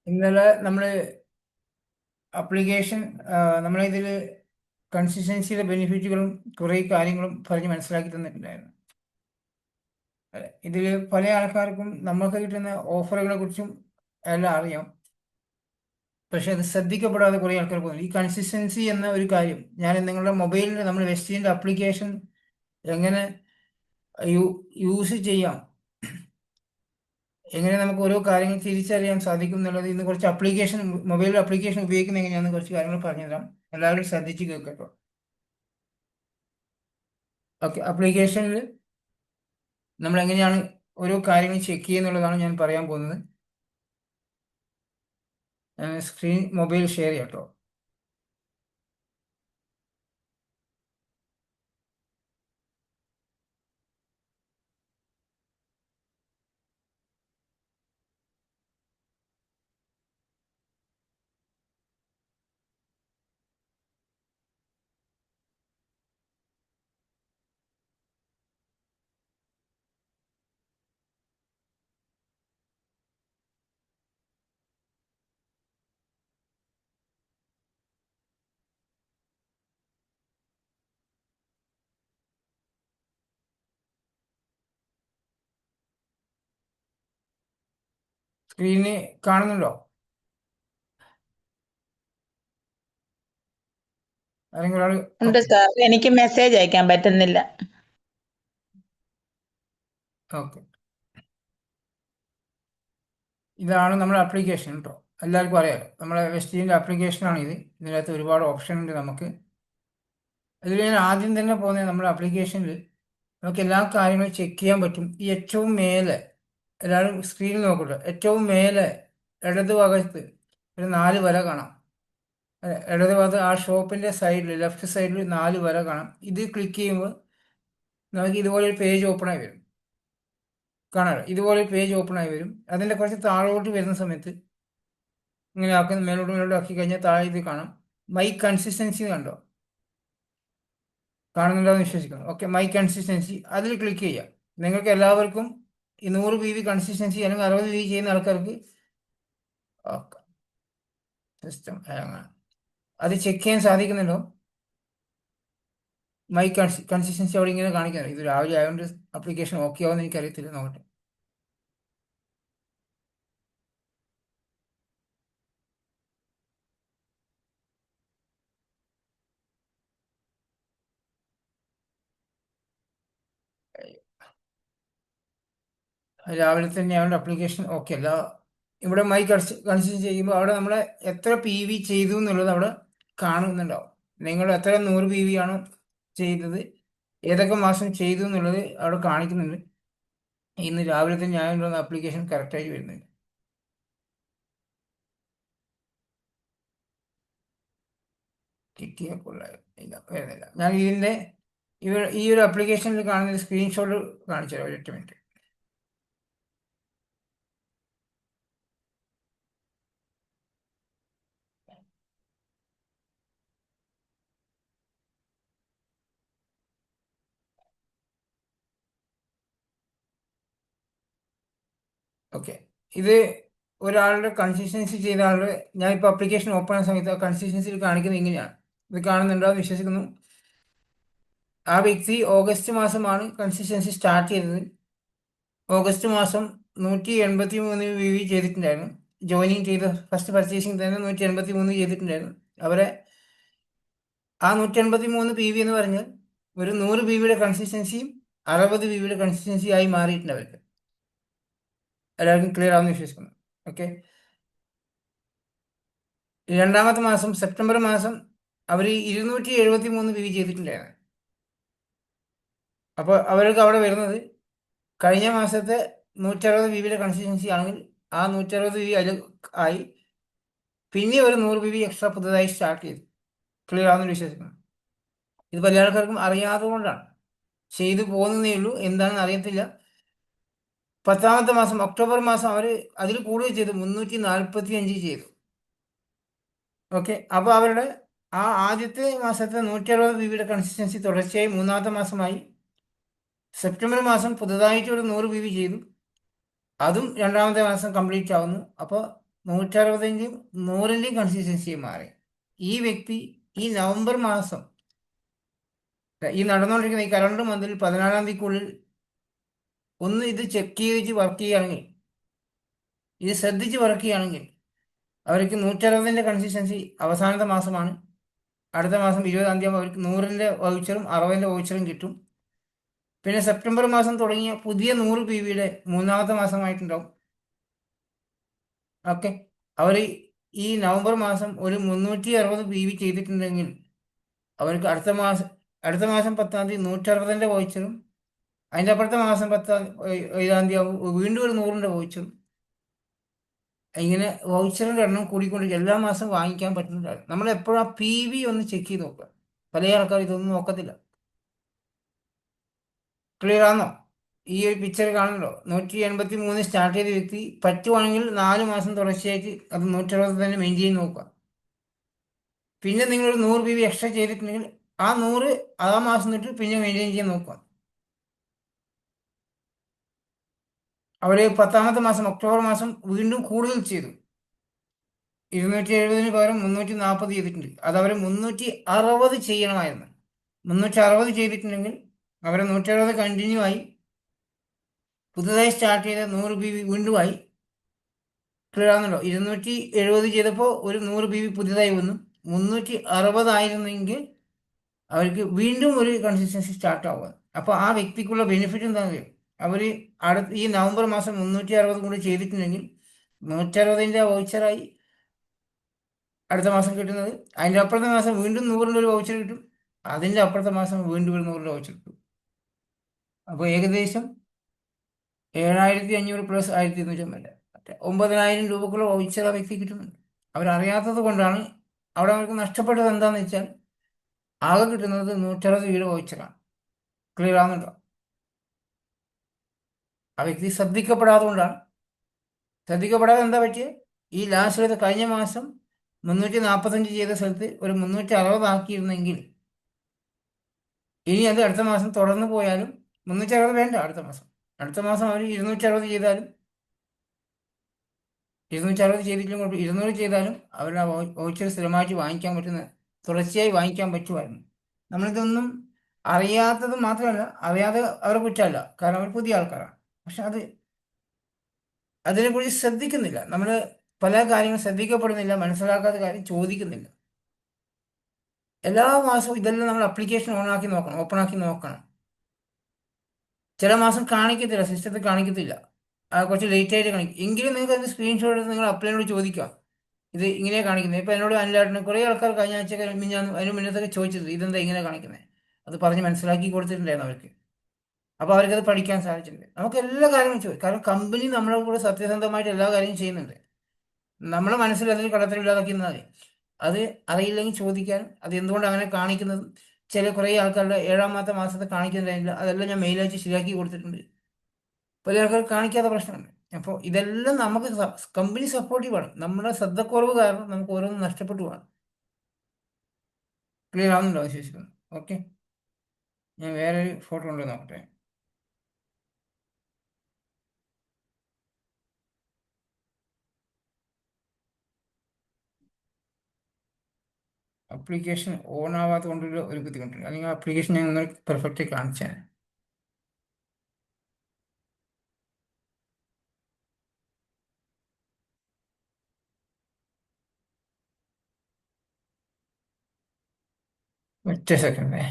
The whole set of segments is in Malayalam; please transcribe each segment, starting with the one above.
ഇന്നലെ നമ്മൾ അപ്ലിക്കേഷൻ നമ്മളിതിൽ കൺസിസ്റ്റൻസിയുടെ ബെനിഫിറ്റുകളും കുറേ കാര്യങ്ങളും പറഞ്ഞ് മനസ്സിലാക്കി തന്നിട്ടുണ്ടായിരുന്നു. ഇതിൽ പല ആൾക്കാർക്കും നമ്മൾക്ക് കിട്ടുന്ന ഓഫറുകളെ കുറിച്ചും എല്ലാം അറിയാം. പക്ഷെ അത് ശ്രദ്ധിക്കപ്പെടാതെ കുറേ ആൾക്കാർ പോകുന്നു. ഈ കൺസിസ്റ്റൻസി എന്ന ഒരു കാര്യം ഞാൻ നിങ്ങളുടെ മൊബൈലിൽ നമ്മൾ വെസ്റ്റീൻ്റെ അപ്ലിക്കേഷൻ എങ്ങനെ യൂസ് ചെയ്യാം, എങ്ങനെ നമുക്ക് ഓരോ കാര്യങ്ങൾ തിരിച്ചറിയാൻ സാധിക്കും എന്നുള്ളത് ഇന്ന് കുറച്ച് മൊബൈൽ അപ്ലിക്കേഷൻ ഉപയോഗിക്കുന്ന എങ്ങനെയാണെന്ന് കുറച്ച് കാര്യങ്ങൾ പറഞ്ഞുതരാം. എല്ലാവരും ശ്രദ്ധിച്ച് കേൾക്കട്ടോ. ഓക്കെ, അപ്ലിക്കേഷനിൽ നമ്മൾ എങ്ങനെയാണ് ഓരോ കാര്യങ്ങൾ ചെക്ക് ചെയ്യുന്നുള്ളതാണ് ഞാൻ പറയാൻ പോകുന്നത്. സ്ക്രീൻ മൊബൈൽ ഷെയർ ചെയ്യാം കേട്ടോ. സ്ക്രീന് കാണുന്നുണ്ടോ? അല്ലെങ്കിൽ ഒരാൾ? ഉണ്ട് ഓക്കെ, സാർ, എനിക്ക് മെസ്സേജ് അയക്കാൻ പറ്റുന്നില്ല. ഓക്കെ. ഇതാണ് നമ്മുടെ ആപ്ലിക്കേഷൻ കേട്ടോ. എല്ലാവർക്കും അറിയാലോ, നമ്മളെ വെസ്റ്റീൻ്റെ ആപ്ലിക്കേഷനാണ് ഇത്. ഇതിനകത്ത് ഒരുപാട് ഓപ്ഷൻ ഉണ്ട് നമുക്ക്. അതിൽ ഞാൻ ആദ്യം തന്നെ പോകുന്നത് നമ്മുടെ ആപ്ലിക്കേഷനിൽ നമുക്ക് എല്ലാ കാര്യങ്ങളും ചെക്ക് ചെയ്യാൻ പറ്റും. ഈ ഏറ്റവും മേലെ എല്ലാവരും സ്ക്രീനിൽ നോക്കട്ടെ. ഏറ്റവും മേലെ ഇടതുഭാഗത്ത് ഒരു 4 വര കാണാം. ഇടതുഭാഗത്ത് ആ ഷോപ്പിൻ്റെ സൈഡിൽ ലെഫ്റ്റ് സൈഡിൽ 4 വര കാണാം. ഇത് ക്ലിക്ക് ചെയ്യുമ്പോൾ നമുക്ക് ഇതുപോലെ ഒരു പേജ് ഓപ്പൺ ആയി വരും. കാണാമല്ലോ, ഇതുപോലെ ഒരു പേജ് ഓപ്പൺ ആയി വരും. അതിൻ്റെ കുറച്ച് താഴോട്ട് വരുന്ന സമയത്ത് ഇങ്ങനെ ആക്കി മേലോട്ട് ആക്കി കഴിഞ്ഞാൽ താഴെ ഇത് കാണാം. മൈ കൺസിസ്റ്റൻസി കണ്ടോ? കാണുന്നുണ്ടോയെന്ന് വിശ്വസിക്കുന്നു. ഓക്കെ, മൈ കൺസിസ്റ്റൻസി അതിൽ ക്ലിക്ക് ചെയ്യാം. നിങ്ങൾക്ക് എല്ലാവർക്കും ഈ 100 PB കൺസിസ്റ്റൻസി അല്ലെങ്കിൽ 60 PB ചെയ്യുന്ന ആൾക്കാർക്ക് ഓക്കെ, സിസ്റ്റം അത് ചെക്ക് ചെയ്യാൻ സാധിക്കുന്നുണ്ടോ? മൈ കൺസിസ്റ്റൻസി അവിടെ ഇങ്ങനെ കാണിക്കുന്നുണ്ട്. ഇത് രാവിലെ ആയതുകൊണ്ട് ആപ്ലിക്കേഷൻ ഓക്കെ ആവുമെന്ന് എനിക്കറിയത്തില്ല, നോക്കട്ടെ. രാവിലെ തന്നെ ആയതുകൊണ്ട് ആപ്ലിക്കേഷൻ ഓക്കെ അല്ല. ഇവിടെ മൈ കൺസിസ്റ്റൻസി ചെയ്യുമ്പോൾ അവിടെ നമ്മൾ എത്ര PV ചെയ്തു എന്നുള്ളത് അവിടെ കാണുന്നുണ്ടാവും. നിങ്ങൾ എത്ര 100 PV ആണ് ചെയ്തത്, ഏതൊക്കെ മാസം ചെയ്തു എന്നുള്ളത് അവിടെ കാണിക്കുന്നുണ്ട്. ഇന്ന് രാവിലെ തന്നെ ആയതുകൊണ്ടാണ് ആപ്ലിക്കേഷൻ കറക്റ്റായി വരുന്നത്. കിട്ടിയാൽ കൊള്ളാം. ഇല്ല, വരുന്നില്ല. ഞാൻ ഇതിൻ്റെ ഈ ഒരു ആപ്ലിക്കേഷനിൽ കാണുന്ന സ്ക്രീൻഷോട്ട് കാണിച്ചു തരാം, 1 മിനിറ്റ്. ഓക്കെ, ഇത് ഒരാളുടെ കൺസിസ്റ്റൻസി ചെയ്ത ആളുടെ ഞാനിപ്പോൾ ആപ്ലിക്കേഷൻ ഓപ്പൺ ആയ സമയത്ത് ആ കൺസിസ്റ്റൻസിയിൽ കാണിക്കുന്നത് ഇങ്ങനെയാണ്. ഇത് കാണുന്നുണ്ടോ എന്ന് വിശ്വസിക്കുന്നു. ആ വ്യക്തി ഓഗസ്റ്റ് മാസമാണ് കൺസിസ്റ്റൻസി സ്റ്റാർട്ട് ചെയ്തത്. ഓഗസ്റ്റ് മാസം 183 PV ചെയ്തിട്ടുണ്ടായിരുന്നു. ജോയിനിങ് ചെയ്ത ഫസ്റ്റ് പർച്ചേസിങ് തന്നെ 183 ചെയ്തിട്ടുണ്ടായിരുന്നു. അവരെ ആ 183 PV എന്ന് പറഞ്ഞാൽ ഒരു 100 PVയുടെ കൺസിസ്റ്റൻസിയും 60 PVയുടെ കൺസിസ്റ്റൻസി ആയി മാറിയിട്ടുണ്ട് അവർക്ക്. എല്ലാവർക്കും ക്ലിയർ ആവുമെന്ന് വിശ്വസിക്കുന്നു. ഓക്കെ, രണ്ടാമത്തെ മാസം സെപ്റ്റംബർ മാസം അവർ 273 PV ചെയ്തിട്ടുണ്ടായിരുന്നു. അപ്പോൾ അവർക്ക് അവിടെ വരുന്നത് കഴിഞ്ഞ മാസത്തെ 160 PVയുടെ കൺസിസ്റ്റൻസി ആണെങ്കിൽ ആ 160 PV അതിൽ ആയി. പിന്നെ ഒരു 100 PV എക്സ്ട്രാ പുതുതായി സ്റ്റാർട്ട് ചെയ്തു. ക്ലിയർ ആവുമെന്ന് വിശ്വസിക്കുന്നു. ഇത് പല ആൾക്കാർക്കും അറിയാതെ കൊണ്ടാണ്, ചെയ്തു പോകുന്നതേ ഉള്ളൂ, എന്താണെന്ന് അറിയത്തില്ല. പത്താമത്തെ മാസം ഒക്ടോബർ മാസം അവർ അതിൽ കൂടുതൽ ചെയ്തു, 345 ചെയ്തു. ഓക്കെ, അപ്പോൾ അവരുടെ ആ ആദ്യത്തെ മാസത്തെ 160 PVയുടെ കൺസിസ്റ്റൻസി തുടർച്ചയായി മൂന്നാമത്തെ മാസമായി. സെപ്റ്റംബർ മാസം പുതുതായിട്ട് ഒരു 100 PV ചെയ്തു, അതും രണ്ടാമത്തെ മാസം കംപ്ലീറ്റ് ആവുന്നു. അപ്പോൾ 160ൻ്റെയും 100ൻ്റെയും കൺസിസ്റ്റൻസി മാറി. ഈ വ്യക്തി ഈ നവംബർ മാസം, ഈ നടന്നുകൊണ്ടിരിക്കുന്ന ഈ കലണ്ടർ മന്തിൽ 14-ാം തീയതിക്കുള്ളിൽ ഒന്ന് ഇത് ചെക്ക് ചെയ്ത് വർക്ക് ചെയ്യുകയാണെങ്കിൽ, ഇത് ശ്രദ്ധിച്ച് വർക്ക് ചെയ്യുകയാണെങ്കിൽ അവർക്ക് 160ൻ്റെ കൺസിസ്റ്റൻസി അവസാനത്തെ മാസമാണ്. അടുത്ത മാസം 20-ാം തീയതി അവർക്ക് 100ൻ്റെ വൗച്ചറും 60ൻ്റെ വൗച്ചറും കിട്ടും. പിന്നെ സെപ്റ്റംബർ മാസം തുടങ്ങിയ പുതിയ 100 PV മൂന്നാമത്തെ മാസമായിട്ടുണ്ടാവും. ഓക്കെ, അവർ ഈ നവംബർ മാസം ഒരു 360 PV ചെയ്തിട്ടുണ്ടെങ്കിൽ അവർക്ക് അടുത്ത മാസം 10-ാം തീയതി 160ൻ്റെ വൗച്ചറും, അതിൻ്റെ അപ്പുറത്തെ മാസം 7-ാം തീയതി ആകുമ്പോൾ വീണ്ടും ഒരു 100ൻ്റെ വൗച്ചറും, ഇങ്ങനെ വൗച്ചറിൻ്റെ എണ്ണം കൂടിക്കൊണ്ട് എല്ലാ മാസവും വാങ്ങിക്കാൻ പറ്റുന്നതാണ്. നമ്മൾ എപ്പോഴും ആ PV ഒന്ന് ചെക്ക് ചെയ്ത് നോക്കുക. പല ആൾക്കാർ ഇതൊന്നും നോക്കത്തില്ല. ക്ലിയർ ആണോ? ഈ ഒരു പിക്ചർ കാണുന്നുണ്ടോ? 183 സ്റ്റാർട്ട് ചെയ്ത വ്യക്തി പറ്റുവാണെങ്കിൽ 4 മാസം തുടർച്ചയായിട്ട് അത് 160 തന്നെ മെയിൻറ്റെയിൻ നോക്കുക. പിന്നെ നിങ്ങൾ 100 PV എക്സ്ട്രാ ചെയ്തിട്ടുണ്ടെങ്കിൽ ആ 100 ആ മാസം തൊട്ട് പിന്നെ മെയിൻറ്റെയിൻ ചെയ്യാൻ നോക്കുക. അവർ 10-ാമത്തെ മാസം ഒക്ടോബർ മാസം വീണ്ടും കൂടുതൽ ചെയ്തു. 270-ന് പകരം 340 ചെയ്തിട്ടുണ്ട്. അത് അവർ 360 ചെയ്യണമായിരുന്നു. 360 ചെയ്തിട്ടുണ്ടെങ്കിൽ അവരെ 160 കണ്ടിന്യൂ ആയി. പുതുതായി സ്റ്റാർട്ട് ചെയ്ത 100 PV വീണ്ടും ആയി. ക്ലിയർ ആകുന്നുണ്ടോ? 270 ചെയ്തപ്പോൾ ഒരു 100 PV പുതിയതായി വന്നു. 360 ആയിരുന്നെങ്കിൽ അവർക്ക് വീണ്ടും ഒരു കൺസിസ്റ്റൻസി സ്റ്റാർട്ട് ആവുക. അപ്പോൾ ആ വ്യക്തിക്കുള്ള ബെനിഫിറ്റ് എന്താണെന്ന് അറിയാം. അവർ ഈ നവംബർ മാസം 360 കൂടി ചെയ്തിട്ടുണ്ടെങ്കിൽ 160ൻ്റെ വൗച്ചറായി അടുത്ത മാസം കിട്ടുന്നത്. അതിൻ്റെ അപ്പുറത്തെ മാസം വീണ്ടും 100ൻ്റെ ഒരു വൗച്ചർ കിട്ടും. അതിൻ്റെ അപ്പുറത്തെ മാസം വീണ്ടും ഒരു 100ൻ്റെ വൗച്ചർ കിട്ടും. അപ്പോൾ ഏകദേശം 7,500 പ്ലസ് 1,250, 9,000 രൂപക്കുള്ള വൗച്ചർ ആ വ്യക്തി കിട്ടുന്നുണ്ട്. അവരറിയാത്തത് കൊണ്ടാണ്. അവിടെ അവർക്ക് നഷ്ടപ്പെട്ടത് എന്താണെന്ന് വെച്ചാൽ ആകെ കിട്ടുന്നത് 160 രൂപയുടെ വൗച്ചറാണ്. ക്ലിയർ ആകുന്നുണ്ടോ? ആ വ്യക്തി ശ്രദ്ധിക്കപ്പെടാതെ കൊണ്ടാണ്. ശ്രദ്ധിക്കപ്പെടാതെ എന്താ പറ്റിയത്? ഈ ലാസ്റ്റ് കഴിഞ്ഞ മാസം 345 ചെയ്ത സ്ഥലത്ത് ഒരു 360 ആക്കിയിരുന്നെങ്കിൽ ഇനി അത് അടുത്ത മാസം തുടർന്ന് പോയാലും 360 വേണ്ട. അടുത്ത മാസം അവർ 260 ചെയ്താലും 260 ചെയ്തിട്ടും 200 ചെയ്താലും അവരുടെ വൗച്ചർ സ്ഥിരമായിട്ട് വാങ്ങിക്കാൻ പറ്റുന്ന, തുടർച്ചയായി വാങ്ങിക്കാൻ പറ്റുമായിരുന്നു. നമ്മളിതൊന്നും അറിയാത്തത് മാത്രമല്ല, അറിയാതെ അവരെ കുറ്റമല്ല, കാരണം അവർ പുതിയ ആൾക്കാരാണ്. പക്ഷെ അതിനെക്കുറിച്ച് ശ്രദ്ധിക്കുന്നില്ല. നമ്മൾ പല കാര്യങ്ങളും ശ്രദ്ധിക്കപ്പെടുന്നില്ല, മനസ്സിലാക്കാത്ത കാര്യം ചോദിക്കുന്നില്ല. എല്ലാ മാസവും ഇതെല്ലാം നമ്മൾ അപ്ലിക്കേഷൻ ഓപ്പൺ ആക്കി നോക്കണം. ചില മാസം കാണിക്കത്തില്ല, സിസ്റ്റത്തിൽ കാണിക്കത്തില്ല, കുറച്ച് ലേറ്റ് ആയിട്ട് കാണിക്കും. എങ്കിലും നിങ്ങൾക്ക് അതിന് സ്ക്രീൻഷോട്ട് എടുത്ത് നിങ്ങൾ അപ്ലൈനോട് ചോദിക്കാം, ഇത് ഇങ്ങനെ കാണിക്കുന്നത്. ഇപ്പം എന്നോട് അനിലാട്ടിന് കുറേ ആൾക്കാർ കഴിഞ്ഞ ആഴ്ച അതിന് മുന്നത്തൊക്കെ ചോദിച്ചത് ഇതെന്താ ഇങ്ങനെ കാണിക്കുന്നത്, അത് പറഞ്ഞ് മനസ്സിലാക്കി കൊടുത്തിട്ടുണ്ടായിരുന്നു അവർക്ക്. അപ്പോൾ അവർക്കത് പഠിക്കാൻ സാധിച്ചിട്ടുണ്ട്. നമുക്ക് എല്ലാ കാര്യങ്ങളും ചോദിക്കും, കാരണം കമ്പനി നമ്മളെ കൂടെ സത്യസന്ധമായിട്ട് എല്ലാ കാര്യവും ചെയ്യുന്നുണ്ട്. നമ്മളെ മനസ്സിൽ അതിൽ കടത്തലില്ലാതാക്കി മതി. അത് അറിയില്ലെങ്കിൽ ചോദിക്കാനും, അത് എന്തുകൊണ്ട് അങ്ങനെ കാണിക്കുന്നത്, കുറേ ആൾക്കാരുടെ 7-ാമത്തെ മാസത്തെ കാണിക്കുന്നില്ല, അതെല്ലാം ഞാൻ മെയിലയച്ച് ശരിയാക്കി കൊടുത്തിട്ടുണ്ട്. പല ആൾക്കാർ കാണിക്കാത്ത പ്രശ്നമുണ്ട്. അപ്പോൾ ഇതെല്ലാം നമുക്ക് കമ്പനി സപ്പോർട്ടീവാണ്. നമ്മുടെ ശ്രദ്ധക്കുറവ് കാരണം നമുക്ക് ഓരോന്നും നഷ്ടപ്പെട്ടു പോകണം. ക്ലിയർ ആവുന്നുണ്ടോ വിശേഷിക്കുന്നു? ഓക്കെ, ഞാൻ വേറൊരു ഫോട്ടോ ഉണ്ടോ നോക്കട്ടെ. ആപ്ലിക്കേഷൻ ഓൺ ആവാത്ത കൊണ്ടുള്ള ഒരു ബുദ്ധിമുട്ടുണ്ട്. അല്ലെങ്കിൽ ആപ്ലിക്കേഷൻ ഞാൻ ഒന്ന് പെർഫെക്റ്റ് കാണിച്ചാൽ. ഒറ്റ സെക്കൻഡേ.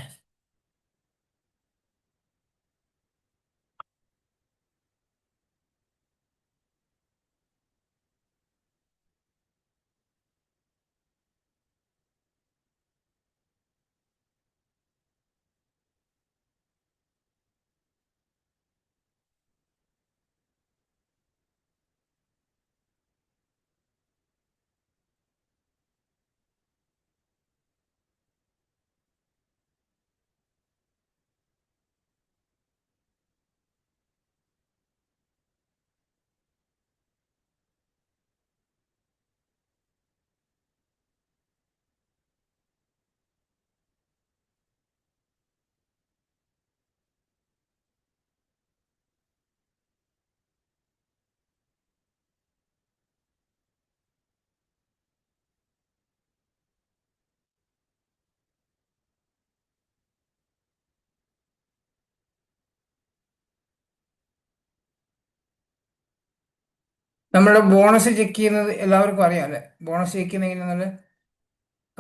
നമ്മുടെ ബോണസ് ചെക്ക് ചെയ്യുന്നത് എല്ലാവർക്കും അറിയാം അല്ലേ? ബോണസ് ചെക്ക് ചെയ്യുന്ന എങ്ങനെയാണെന്നുള്ള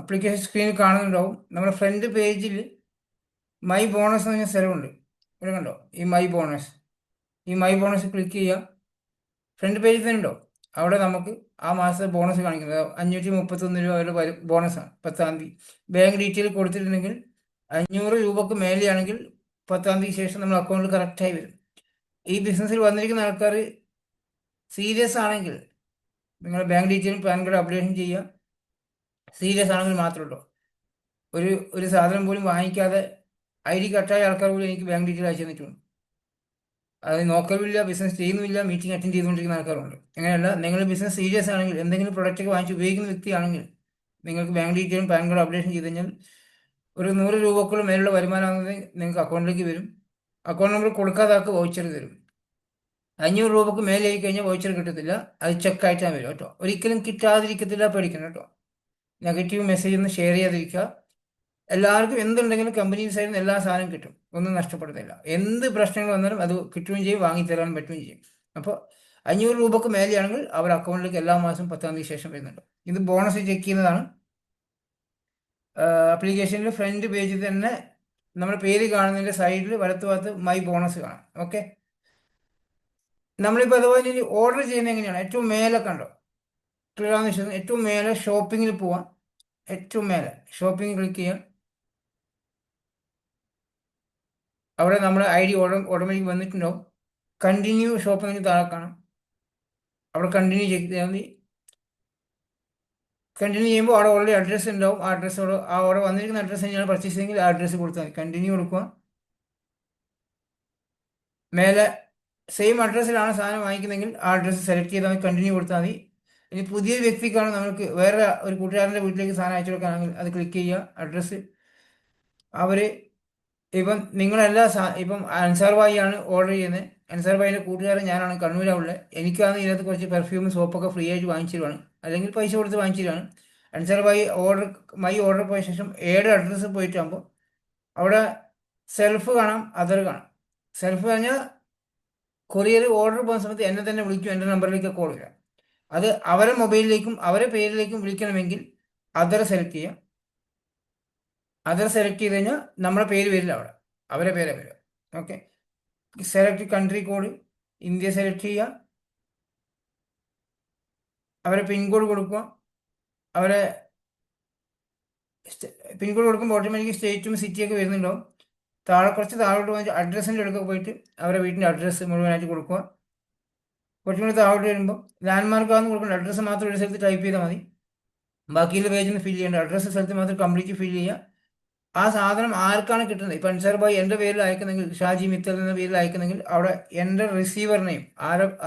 അപ്ലിക്കേഷൻ സ്ക്രീനിൽ കാണുന്നുണ്ടാവും. നമ്മുടെ ഫ്രണ്ട് പേജിൽ മൈ ബോണസ് എന്ന് പറഞ്ഞ സ്ഥലമുണ്ട്. ഇവിടെ കണ്ടോ ഈ മൈ ബോണസ്? ഈ മൈ ബോണസ് ക്ലിക്ക് ചെയ്യുക. ഫ്രണ്ട് പേജിൽ തന്നെ ഉണ്ടോ? അവിടെ നമുക്ക് ആ മാസത്തെ ബോണസ് കാണിക്കുന്നത് 531 രൂപ അവരുടെ ബോണസാണ് 10-ാം തീയതി. ബാങ്ക് ഡീറ്റെയിൽ കൊടുത്തിട്ടുണ്ടെങ്കിൽ 500 രൂപക്ക് മേലെയാണെങ്കിൽ 10-ാം തീയതി ശേഷം നമ്മൾ അക്കൗണ്ടിൽ കറക്റ്റായി വരും. ഈ ബിസിനസ്സിൽ വന്നിരിക്കുന്ന ആൾക്കാർ സീരിയസ് ആണെങ്കിൽ നിങ്ങൾ ബാങ്ക് ഡീറ്റെയിലും പാൻ കാർഡ് അപ്ഡേഷൻ ചെയ്യുക. സീരിയസ് ആണെങ്കിൽ മാത്രമേ ഉള്ളൂ. ഒരു സാധനം പോലും വാങ്ങിക്കാതെ ID കട്ടായ ആൾക്കാർ പോലും എനിക്ക് ബാങ്ക് ഡീറ്റെയിൽ അയച്ചു തന്നിട്ടുണ്ട്. അത് നോക്കലുമില്ല, ബിസിനസ് ചെയ്യുന്നുമില്ല, മീറ്റിംഗ് അറ്റൻഡ് ചെയ്തുകൊണ്ടിരിക്കുന്ന ആൾക്കാരുണ്ട്. അങ്ങനെയല്ല, നിങ്ങൾ ബിസിനസ് സീരിയസ് ആണെങ്കിൽ, എന്തെങ്കിലും പ്രൊഡക്റ്റ് വാങ്ങിച്ച് ഉപയോഗിക്കുന്ന വ്യക്തിയാണെങ്കിൽ നിങ്ങൾക്ക് ബാങ്ക് ഡീറ്റെയിലും പാൻ കാർഡ് അപ്ഡേഷൻ ചെയ്ത് കഴിഞ്ഞാൽ ഒരു 100 രൂപക്കുള്ള മേലുള്ള വരുമാനമാണെങ്കിൽ നിങ്ങൾക്ക് അക്കൗണ്ടിലേക്ക് വരും. അക്കൗണ്ട് നമ്പർ കൊടുക്കാതെ ആൾക്ക് വൗച്ചർ തരും. 500 രൂപക്ക് മേലെയായി കഴിഞ്ഞാൽ വൗച്ചർ കിട്ടത്തില്ല, അത് ചെക്കായിട്ടാണ് വരും കേട്ടോ. ഒരിക്കലും കിട്ടാതിരിക്കത്തില്ല, പേടിക്കണം കേട്ടോ. നെഗറ്റീവ് മെസ്സേജ് ഒന്നും ഷെയർ ചെയ്യാതിരിക്കുക. എല്ലാവർക്കും എന്തുണ്ടെങ്കിലും കമ്പനി സൈഡിൽ നിന്ന് എല്ലാ സാധനവും കിട്ടും, ഒന്നും നഷ്ടപ്പെടുന്നില്ല. എന്ത് പ്രശ്നങ്ങൾ വന്നാലും അത് കിട്ടുകയും ചെയ്യും, വാങ്ങിത്തരാൻ പറ്റുകയും ചെയ്യും. അപ്പോൾ 500 രൂപക്ക് മേലെയാണെങ്കിൽ അവർ അക്കൗണ്ടിലേക്ക് എല്ലാ മാസവും 10-ാം തീയതി ശേഷം വരുന്നുണ്ട്. ഇത് ബോണസ് ചെക്ക് ചെയ്യുന്നതാണ്. ആപ്ലിക്കേഷനിൽ ഫ്രണ്ട് പേജിൽ തന്നെ നമ്മുടെ പേര് കാണുന്നതിൻ്റെ സൈഡിൽ വലത്തുഭാഗത്ത് മൈ ബോണസ് കാണാം. ഓക്കെ, നമ്മളിപ്പോൾ അതുപോലെ ഇനി ഓർഡർ ചെയ്യുന്നത് എങ്ങനെയാണ്? ഏറ്റവും മേലെ കണ്ടോ? ക്ലിയർ ആണെന്ന് വിശ്വസിക്കുന്നു. ഏറ്റവും മേലെ ഷോപ്പിങ്ങിൽ പോവാം. ഏറ്റവും മേലെ ഷോപ്പിംഗ് ക്ലിക്ക് ചെയ്യാം. അവിടെ നമ്മുടെ ID ഓട്ടോമാറ്റിക് വന്നിട്ടുണ്ടാവും. കണ്ടിന്യൂ ഷോപ്പിംഗ് താഴെ കാണാം. അവിടെ കണ്ടിന്യൂ ചെയ്താൽ മതി. കണ്ടിന്യൂ ചെയ്യുമ്പോൾ അവിടെ ഓൾറെഡി അഡ്രസ്സ് ഉണ്ടാവും. ആ അഡ്രസ്സോട് അവിടെ വന്നിരിക്കുന്ന അഡ്രസ്സ് തന്നെയാണ് പർച്ചേസ് ചെയ്തെങ്കിൽ ആ അഡ്രസ്സ് കൊടുത്താൽ മതി. കണ്ടിന്യൂ കൊടുക്കുക. മേലെ സെയിം അഡ്രസ്സിലാണ് സാധനം വാങ്ങിക്കുന്നതെങ്കിൽ ആ അഡ്രസ്സ് സെലക്ട് ചെയ്താൽ മതി, കണ്ടിന്യൂ കൊടുത്താൽ മതി. ഇനി പുതിയൊരു വ്യക്തിക്കാണ് നമുക്ക് വേറെ ഒരു കൂട്ടുകാരൻ്റെ വീട്ടിലേക്ക് സാധനം അയച്ചു കൊടുക്കുകയാണെങ്കിൽ അത് ക്ലിക്ക് ചെയ്യുക. അഡ്രസ്സ് അവർ ഇപ്പം നിങ്ങളെല്ലാ ഇപ്പം അൻസാർ ഭായി ആണ് ഓർഡർ ചെയ്യുന്നത്. അൻസാർ ഭായിൻ്റെ കൂട്ടുകാരൻ ഞാനാണ്, കണ്ണൂരാണുള്ളത്. എനിക്കാണ് ഇതിനകത്ത് കുറച്ച് പെർഫ്യൂമും സോപ്പൊക്കെ ഫ്രീ ആയിട്ട് വാങ്ങിച്ചു തരുവാണ്, അല്ലെങ്കിൽ പൈസ കൊടുത്ത് വാങ്ങിച്ചു തരുവാണ്. അൻസാർ ഭായി മൈ ഓർഡർ പോയ ശേഷം ഏഡ് അഡ്രസ്സ് പോയിട്ടാകുമ്പോൾ അവിടെ സെൽഫ് കാണാം, അതർ കാണാം. സെൽഫ് പറഞ്ഞാൽ കൊറിയർ ഓർഡർ പോകുന്ന സമയത്ത് എന്നെ തന്നെ വിളിക്കും, എൻ്റെ നമ്പറിലേക്ക് കോൾ വരാം. അത് അവരെ മൊബൈലിലേക്കും അവരെ പേരിലേക്കും വിളിക്കണമെങ്കിൽ അതർ സെലക്ട് ചെയ്യാം. അതർ സെലക്ട് ചെയ്ത് കഴിഞ്ഞാൽ നമ്മുടെ പേര് വരില്ല, അവിടെ അവരെ പേരെ വരിക. Okay, select country code, India select ചെയ്യുക. അവരെ പിൻകോഡ് കൊടുക്കുക. അവരെ പിൻകോഡ് കൊടുക്കുമ്പോൾ ഓട്ടോമാറ്റിക് സ്റ്റേറ്റും സിറ്റിയൊക്കെ വരുന്നുണ്ടാവും. കുറച്ച് താഴോട്ട് പോയി അഡ്രസ്സിൻ്റെ അടുക്ക പോയിട്ട് അവരെ വീട്ടിൻ്റെ അഡ്രസ്സ് മുഴുവനായിട്ട് കൊടുക്കുക. കുറച്ചും കൂടി താഴോട്ട് വരുമ്പോൾ ലാൻഡ് മാർക്കാണെന്ന് കൊടുക്കേണ്ട, അഡ്രസ്സ് മാത്രം ഒരു സ്ഥലത്ത് ടൈപ്പ് ചെയ്താൽ മതി. ബാക്കിയുള്ള പേജിൽ നിന്ന് ഫില്ല് ചെയ്യേണ്ട, അഡ്രസ്സ് സ്ഥലത്ത് മാത്രം കംപ്ലീറ്റ് ഫില്ല് ചെയ്യുക. ആ സാധനം ആർക്കാണ് കിട്ടുന്നത്? ഇപ്പം അൻസാർ ഭായി എൻ്റെ പേരിൽ അയക്കുന്നെങ്കിൽ, ഷാജി മിത്തൽ എന്ന പേരിൽ അയക്കുന്നെങ്കിൽ അവിടെ എൻ്റെ റിസീവർ നെയിം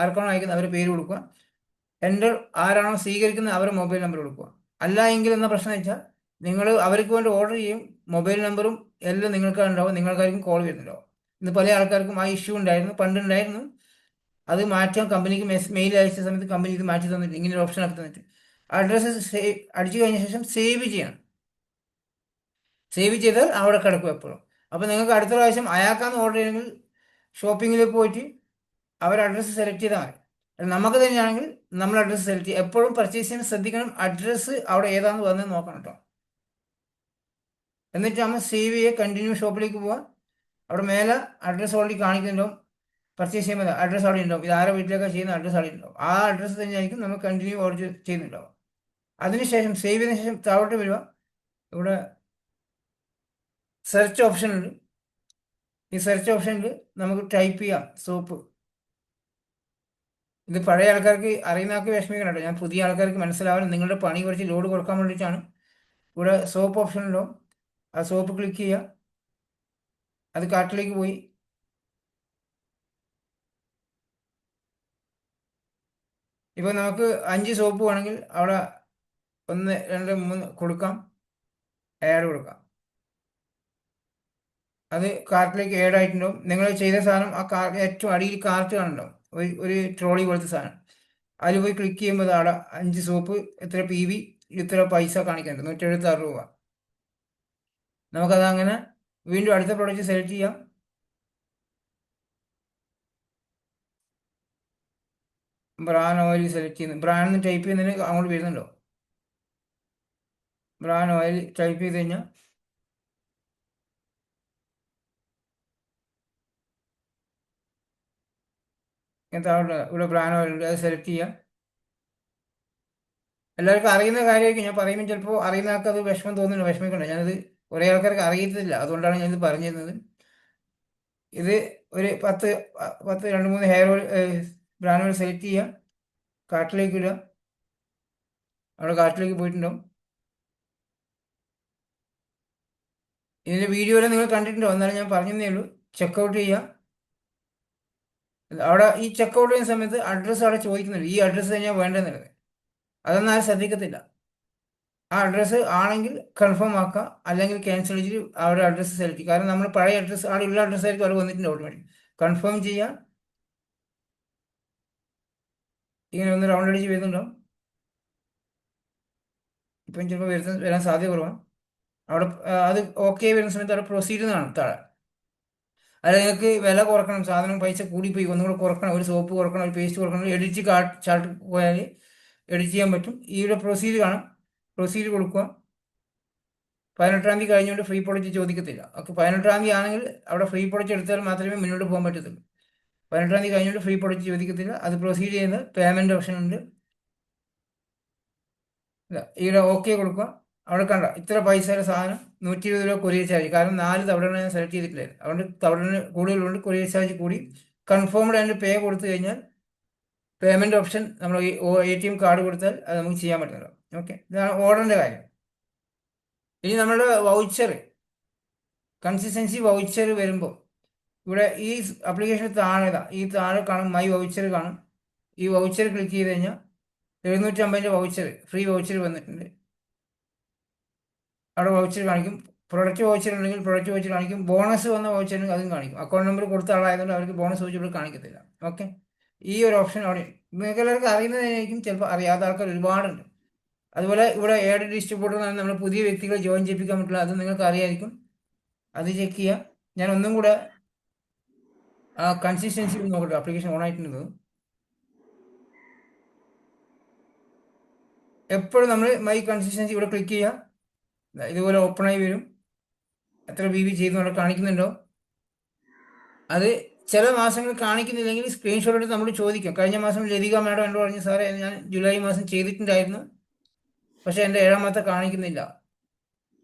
ആർക്കാണോ അയക്കുന്നത് അവരുടെ പേര് കൊടുക്കുക. എൻ്റെ ആരാണോ സ്വീകരിക്കുന്നത് അവരുടെ മൊബൈൽ നമ്പർ കൊടുക്കുക. അല്ല എങ്കിൽ എന്ന പ്രശ്നം വെച്ചാൽ നിങ്ങൾ അവർക്ക് വേണ്ടി ഓർഡർ ചെയ്യും, മൊബൈൽ നമ്പറും എല്ലാം നിങ്ങൾക്ക് ഉണ്ടാവും, നിങ്ങൾക്കായിരിക്കും കോൾ വരുന്നുണ്ടാവും. ഇന്ന് പല ആൾക്കാർക്കും ആ ഇഷ്യൂ ഉണ്ടായിരുന്നു, പണ്ടുണ്ടായിരുന്നു. അത് മാറ്റാൻ കമ്പനിക്ക് മെയിൽ അയച്ച സമയത്ത് കമ്പനി ഇത് മാറ്റി തന്നിട്ട് ഇങ്ങനെ ഒരു ഓപ്ഷൻ ആക്കി തന്നിട്ട് അഡ്രസ്സ് അടിച്ചു കഴിഞ്ഞ ശേഷം സേവ് ചെയ്യണം. സേവ് ചെയ്താൽ അവിടെ കിടക്കും എപ്പോഴും. അപ്പോൾ നിങ്ങൾക്ക് അടുത്ത പ്രാവശ്യം അയാൾക്കാന്ന് ഓർഡർ ചെയ്യണമെങ്കിൽ ഷോപ്പിങ്ങിൽ പോയിട്ട് അവർ അഡ്രസ്സ് സെലക്ട് ചെയ്താൽ മതി. നമുക്ക് തന്നെയാണെങ്കിൽ നമ്മൾ അഡ്രസ്സ് സെലക്ട് ചെയ്യുക. എപ്പോഴും പർച്ചേസ് ചെയ്യാൻ ശ്രദ്ധിക്കണം, അഡ്രസ്സ് അവിടെ ഏതാണെന്ന് വന്നത് നോക്കണം കേട്ടോ. എന്നിട്ട് നമ്മൾ സേവ് ചെയ്യുക, കണ്ടിന്യൂ ഷോപ്പിലേക്ക് പോവുക. അവിടെ മേലെ അഡ്രസ്സ് ഓൾറെഡി കാണിക്കുന്നുണ്ടാവും. പർച്ചേസ് ചെയ്യുമ്പോൾ അഡ്രസ്സ് അവിടെ ഉണ്ടാവും. ഇത് ആരുടെ വീട്ടിലേക്കാണ് ചെയ്യുന്ന അഡ്രസ്സ് അവിടെ ഉണ്ടാവും. ആ അഡ്രസ്സ് തന്നെയായിരിക്കും നമ്മൾ കണ്ടിന്യൂ ഓർഡർ ചെയ്യുന്നുണ്ടാവും. അതിനുശേഷം സേവ് ചെയ്തതിനു ശേഷം താഴോട്ട് വരിക. ഇവിടെ സെർച്ച് ഓപ്ഷൻ ഉണ്ട്. ഈ സെർച്ച് ഓപ്ഷനിൽ നമുക്ക് ടൈപ്പ് ചെയ്യാം സോപ്പ്. ഇത് പഴയ ആൾക്കാർക്ക് അറിയുന്ന ആൾക്ക് വിഷമിക്കണം കേട്ടോ. ഞാൻ പുതിയ ആൾക്കാർക്ക് മനസ്സിലാവാൻ നിങ്ങളുടെ പണി കുറച്ച് ലോഡ് കൊടുക്കാൻ വേണ്ടിയിട്ടാണ്. ഇവിടെ സോപ്പ് ഓപ്ഷൻ ഉണ്ടോ, ആ സോപ്പ് ക്ലിക്ക് ചെയ്യുക. അത് കാർട്ടിലേക്ക് പോയി. ഇപ്പോൾ നമുക്ക് 5 സോപ്പ് വേണമെങ്കിൽ അവിടെ 1, 2, 3 കൊടുക്കാം, ആഡ് കൊടുക്കാം. അത് കാർട്ടിലേക്ക് ആഡ് ആയിട്ടുണ്ടാവും. നിങ്ങൾ ചെയ്ത സാധനം ആ ഏറ്റവും അടിയിൽ കാർട്ട് കാണുന്നുണ്ടാവും, ഒരു ട്രോളി പോലത്തെ സാധനം. അതിൽ പോയി ക്ലിക്ക് ചെയ്യുമ്പോൾ അവിടെ 5 സോപ്പ്, ഇത്ര PV, ഇത്ര പൈസ കാണിക്കുന്നുണ്ട്, 176 രൂപ. നമുക്കത് അങ്ങനെ വീണ്ടും അടുത്ത പ്രോഡക്റ്റ് സെലക്ട് ചെയ്യാം. ബ്രാൻ ഓയിൽ സെലക്ട് ചെയ്യുന്നു. ബ്രാൻ എന്ന് ടൈപ്പ് ചെയ്യുന്നതിന് അങ്ങോട്ട് വരുന്നുണ്ടോ? ബ്രാൻ ഓയിൽ ടൈപ്പ് ചെയ്ത് കഴിഞ്ഞാൽ താഴെ ഇവിടെ ബ്രാൻ ഓയിൽ ഉണ്ട്, അത് സെലക്ട് ചെയ്യാം. എല്ലാവർക്കും അറിയുന്ന കാര്യമായിരിക്കും ഞാൻ പറയുമ്പോൾ, ചിലപ്പോൾ അറിയുന്ന ആൾക്ക് അത് വിഷമം തോന്നുന്നു, വിഷമിക്കണ്ട. ഞാനത് കുറേ ആൾക്കാർക്ക് അറിയത്തില്ല, അതുകൊണ്ടാണ് ഞാനിത് പറഞ്ഞിരുന്നത്. ഇത് ഒരു 2-3 hair oil brand oil select ചെയ്യുക, കാർട്ടിലേക്ക് ഇടുക. അവിടെ കാർട്ടിലേക്ക് പോയിട്ടുണ്ടാവും. ഇതിൻ്റെ വീഡിയോയിൽ നിങ്ങൾ കണ്ടിട്ടുണ്ടോ എന്നാലും ഞാൻ പറഞ്ഞതേ ഉള്ളൂ. ചെക്കൗട്ട് ചെയ്യുക. അവിടെ ഈ ചെക്കൗട്ട് ചെയ്യുന്ന സമയത്ത് അഡ്രസ്സ് അവിടെ ചോദിക്കുന്നുണ്ട്, ഈ അഡ്രസ്സ് തന്നെയാണ് വേണ്ടതെന്നുള്ളത്. അതൊന്നും ആരും ശ്രദ്ധിക്കത്തില്ല. ആ അഡ്രസ്സ് ആണെങ്കിൽ കൺഫേം ആക്കുക, അല്ലെങ്കിൽ ക്യാൻസൽ ചെയ്തിട്ട് അവരുടെ അഡ്രസ്സ് സെലക്ട് ചെയ്യുക. കാരണം നമ്മൾ പഴയ അഡ്രസ്സ് അവിടെ ഉള്ള അഡ്രസ്സായിരിക്കും അവിടെ വന്നിട്ടുണ്ട് ഓട്ടോമാറ്റിക്. കൺഫേം ചെയ്യുക. ഇങ്ങനെ ഒന്ന് റൗണ്ട് അടിച്ച് വരുന്നുണ്ടോ? ഇപ്പം ചിലപ്പോൾ വരാൻ സാധ്യത കുറവാണ്. അവിടെ അത് ഓക്കെ വരുന്ന സമയത്ത് അവിടെ പ്രൊസീഡ് എന്നാണ് താഴെ. അല്ല, നിങ്ങൾക്ക് വില കുറക്കണം, സാധനം പൈസ കൂടിപ്പോയി, ഒന്നുകൂടെ കുറക്കണം, ഒരു സോപ്പ് കുറക്കണം, ഒരു പേസ്റ്റ് കുറക്കണം, എഡിറ്റ് ചാർട്ട് പോയാൽ എഡിറ്റ് ചെയ്യാൻ പറ്റും. ഇവിടെ പ്രൊസീഡ് കാണാം, പ്രൊസീഡ് കൊടുക്കുക. 18-ാം തീയതി കഴിഞ്ഞുകൊണ്ട് ഫ്രീ പ്രൊഡക്റ്റ് ചോദിക്കത്തില്ല. ഓക്കെ, 18-ാം തീയതി ആണെങ്കിൽ അവിടെ ഫ്രീ പ്രൊഡക്റ്റ് എടുത്താൽ മാത്രമേ മുന്നോട്ട് പോകാൻ പറ്റത്തുള്ളൂ. 18-ാം തീയതി കഴിഞ്ഞുകൊണ്ട് ഫ്രീ പ്രൊഡക്റ്റ് ചോദിക്കത്തില്ല. അത് പ്രൊസീഡ് ചെയ്യുന്ന പേയ്മെൻറ്റ് ഓപ്ഷൻ ഉണ്ട്. ഇവിടെ ഓക്കെ കൊടുക്കുക. അവിടെ കണ്ട ഇത്ര പൈസയുടെ സാധനം 120 രൂപ കൊറിയർ ചാർജ്. കാരണം 4 തവണ ഞാൻ സെലക്ട് ചെയ്തിട്ടില്ലായിരുന്നു, അതുകൊണ്ട് തവണ കൂടുതലുണ്ട്, കൊറിയർ ചാർജ് കൂടി. കൺഫേംഡ് ആൻഡ് പേ കൊടുത്തു കഴിഞ്ഞാൽ പേയ്മെൻറ്റ് ഓപ്ഷൻ നമ്മൾ ATM കാർഡ് കൊടുത്താൽ അത് നമുക്ക് ചെയ്യാൻ പറ്റുന്നല്ലോ. ഓക്കെ, ഇതാണ് ഓർഡറിൻ്റെ കാര്യം. ഇനി നമ്മളുടെ വൗച്ചർ, കൺസിസ്റ്റൻസി വൗച്ചർ വരുമ്പോൾ ഇവിടെ ഈ ആപ്ലിക്കേഷൻ ഈ താഴെ കാണും, മൈ വൗച്ചർ കാണും. ഈ വൗച്ചർ ക്ലിക്ക് ചെയ്ത് കഴിഞ്ഞാൽ 750 വൗച്ചർ, ഫ്രീ വൗച്ചർ വന്നിട്ടുണ്ട്. അവിടെ വൗച്ചർ കാണിക്കും. പ്രൊഡക്റ്റ് വൗച്ചർ ഉണ്ടെങ്കിൽ പ്രൊഡക്റ്റ് വൗച്ചർ കാണിക്കും. ബോണസ് വന്ന വൗച്ചർ ഉണ്ടെങ്കിൽ അതും കാണിക്കും. അക്കൗണ്ട് നമ്പർ കൊടുത്ത ആളായതുകൊണ്ട് അവർക്ക് ബോണസ് വൗച്ചർ ഇവിടെ കാണിക്കത്തില്ല. ഓക്കെ, ഈ ഒരു ഓപ്ഷൻ അവിടെ നിങ്ങൾക്ക് എല്ലാവർക്കും അറിയുന്നതായിരിക്കും, ചിലപ്പോൾ അറിയാത്ത ആൾക്കാർ ഒരുപാടുണ്ട്. അതുപോലെ ഇവിടെ ഏഡ് ഡിസ്ട്രിബ്യൂട്ടർ എന്നാണ് നമ്മൾ പുതിയ വ്യക്തികളെ ജോയിൻ ചെയ്യിപ്പിക്കാൻ പറ്റില്ല, അത് നിങ്ങൾക്ക് അറിയായിരിക്കും. അത് ചെക്ക് ചെയ്യുക. ഞാൻ ഒന്നും കൂടെ ആ കൺസിസ്റ്റൻസി നോക്കട്ടെ, ആപ്ലിക്കേഷൻ ഓൺ ആയിട്ടുണ്ടെന്ന്. എപ്പോഴും നമ്മൾ മൈ കൺസിസ്റ്റൻസി ഇവിടെ ക്ലിക്ക് ചെയ്യുക. ഇതുപോലെ ഓപ്പൺ ആയി വരും. എത്ര BB ചെയ്തു അവിടെ കാണിക്കുന്നുണ്ടോ? അത് ചില മാസങ്ങൾ കാണിക്കുന്നില്ലെങ്കിൽ സ്ക്രീൻഷോട്ട് എടുത്ത് നമ്മൾ ചോദിക്കും. കഴിഞ്ഞ മാസം ലതിക മാഡം എന്നോട് പറഞ്ഞു, സാറേ ഞാൻ ജൂലൈ മാസം ചെയ്തിട്ടുണ്ടായിരുന്നു, പക്ഷേ എൻ്റെ 7-ാമത്തെ കാണിക്കുന്നില്ല.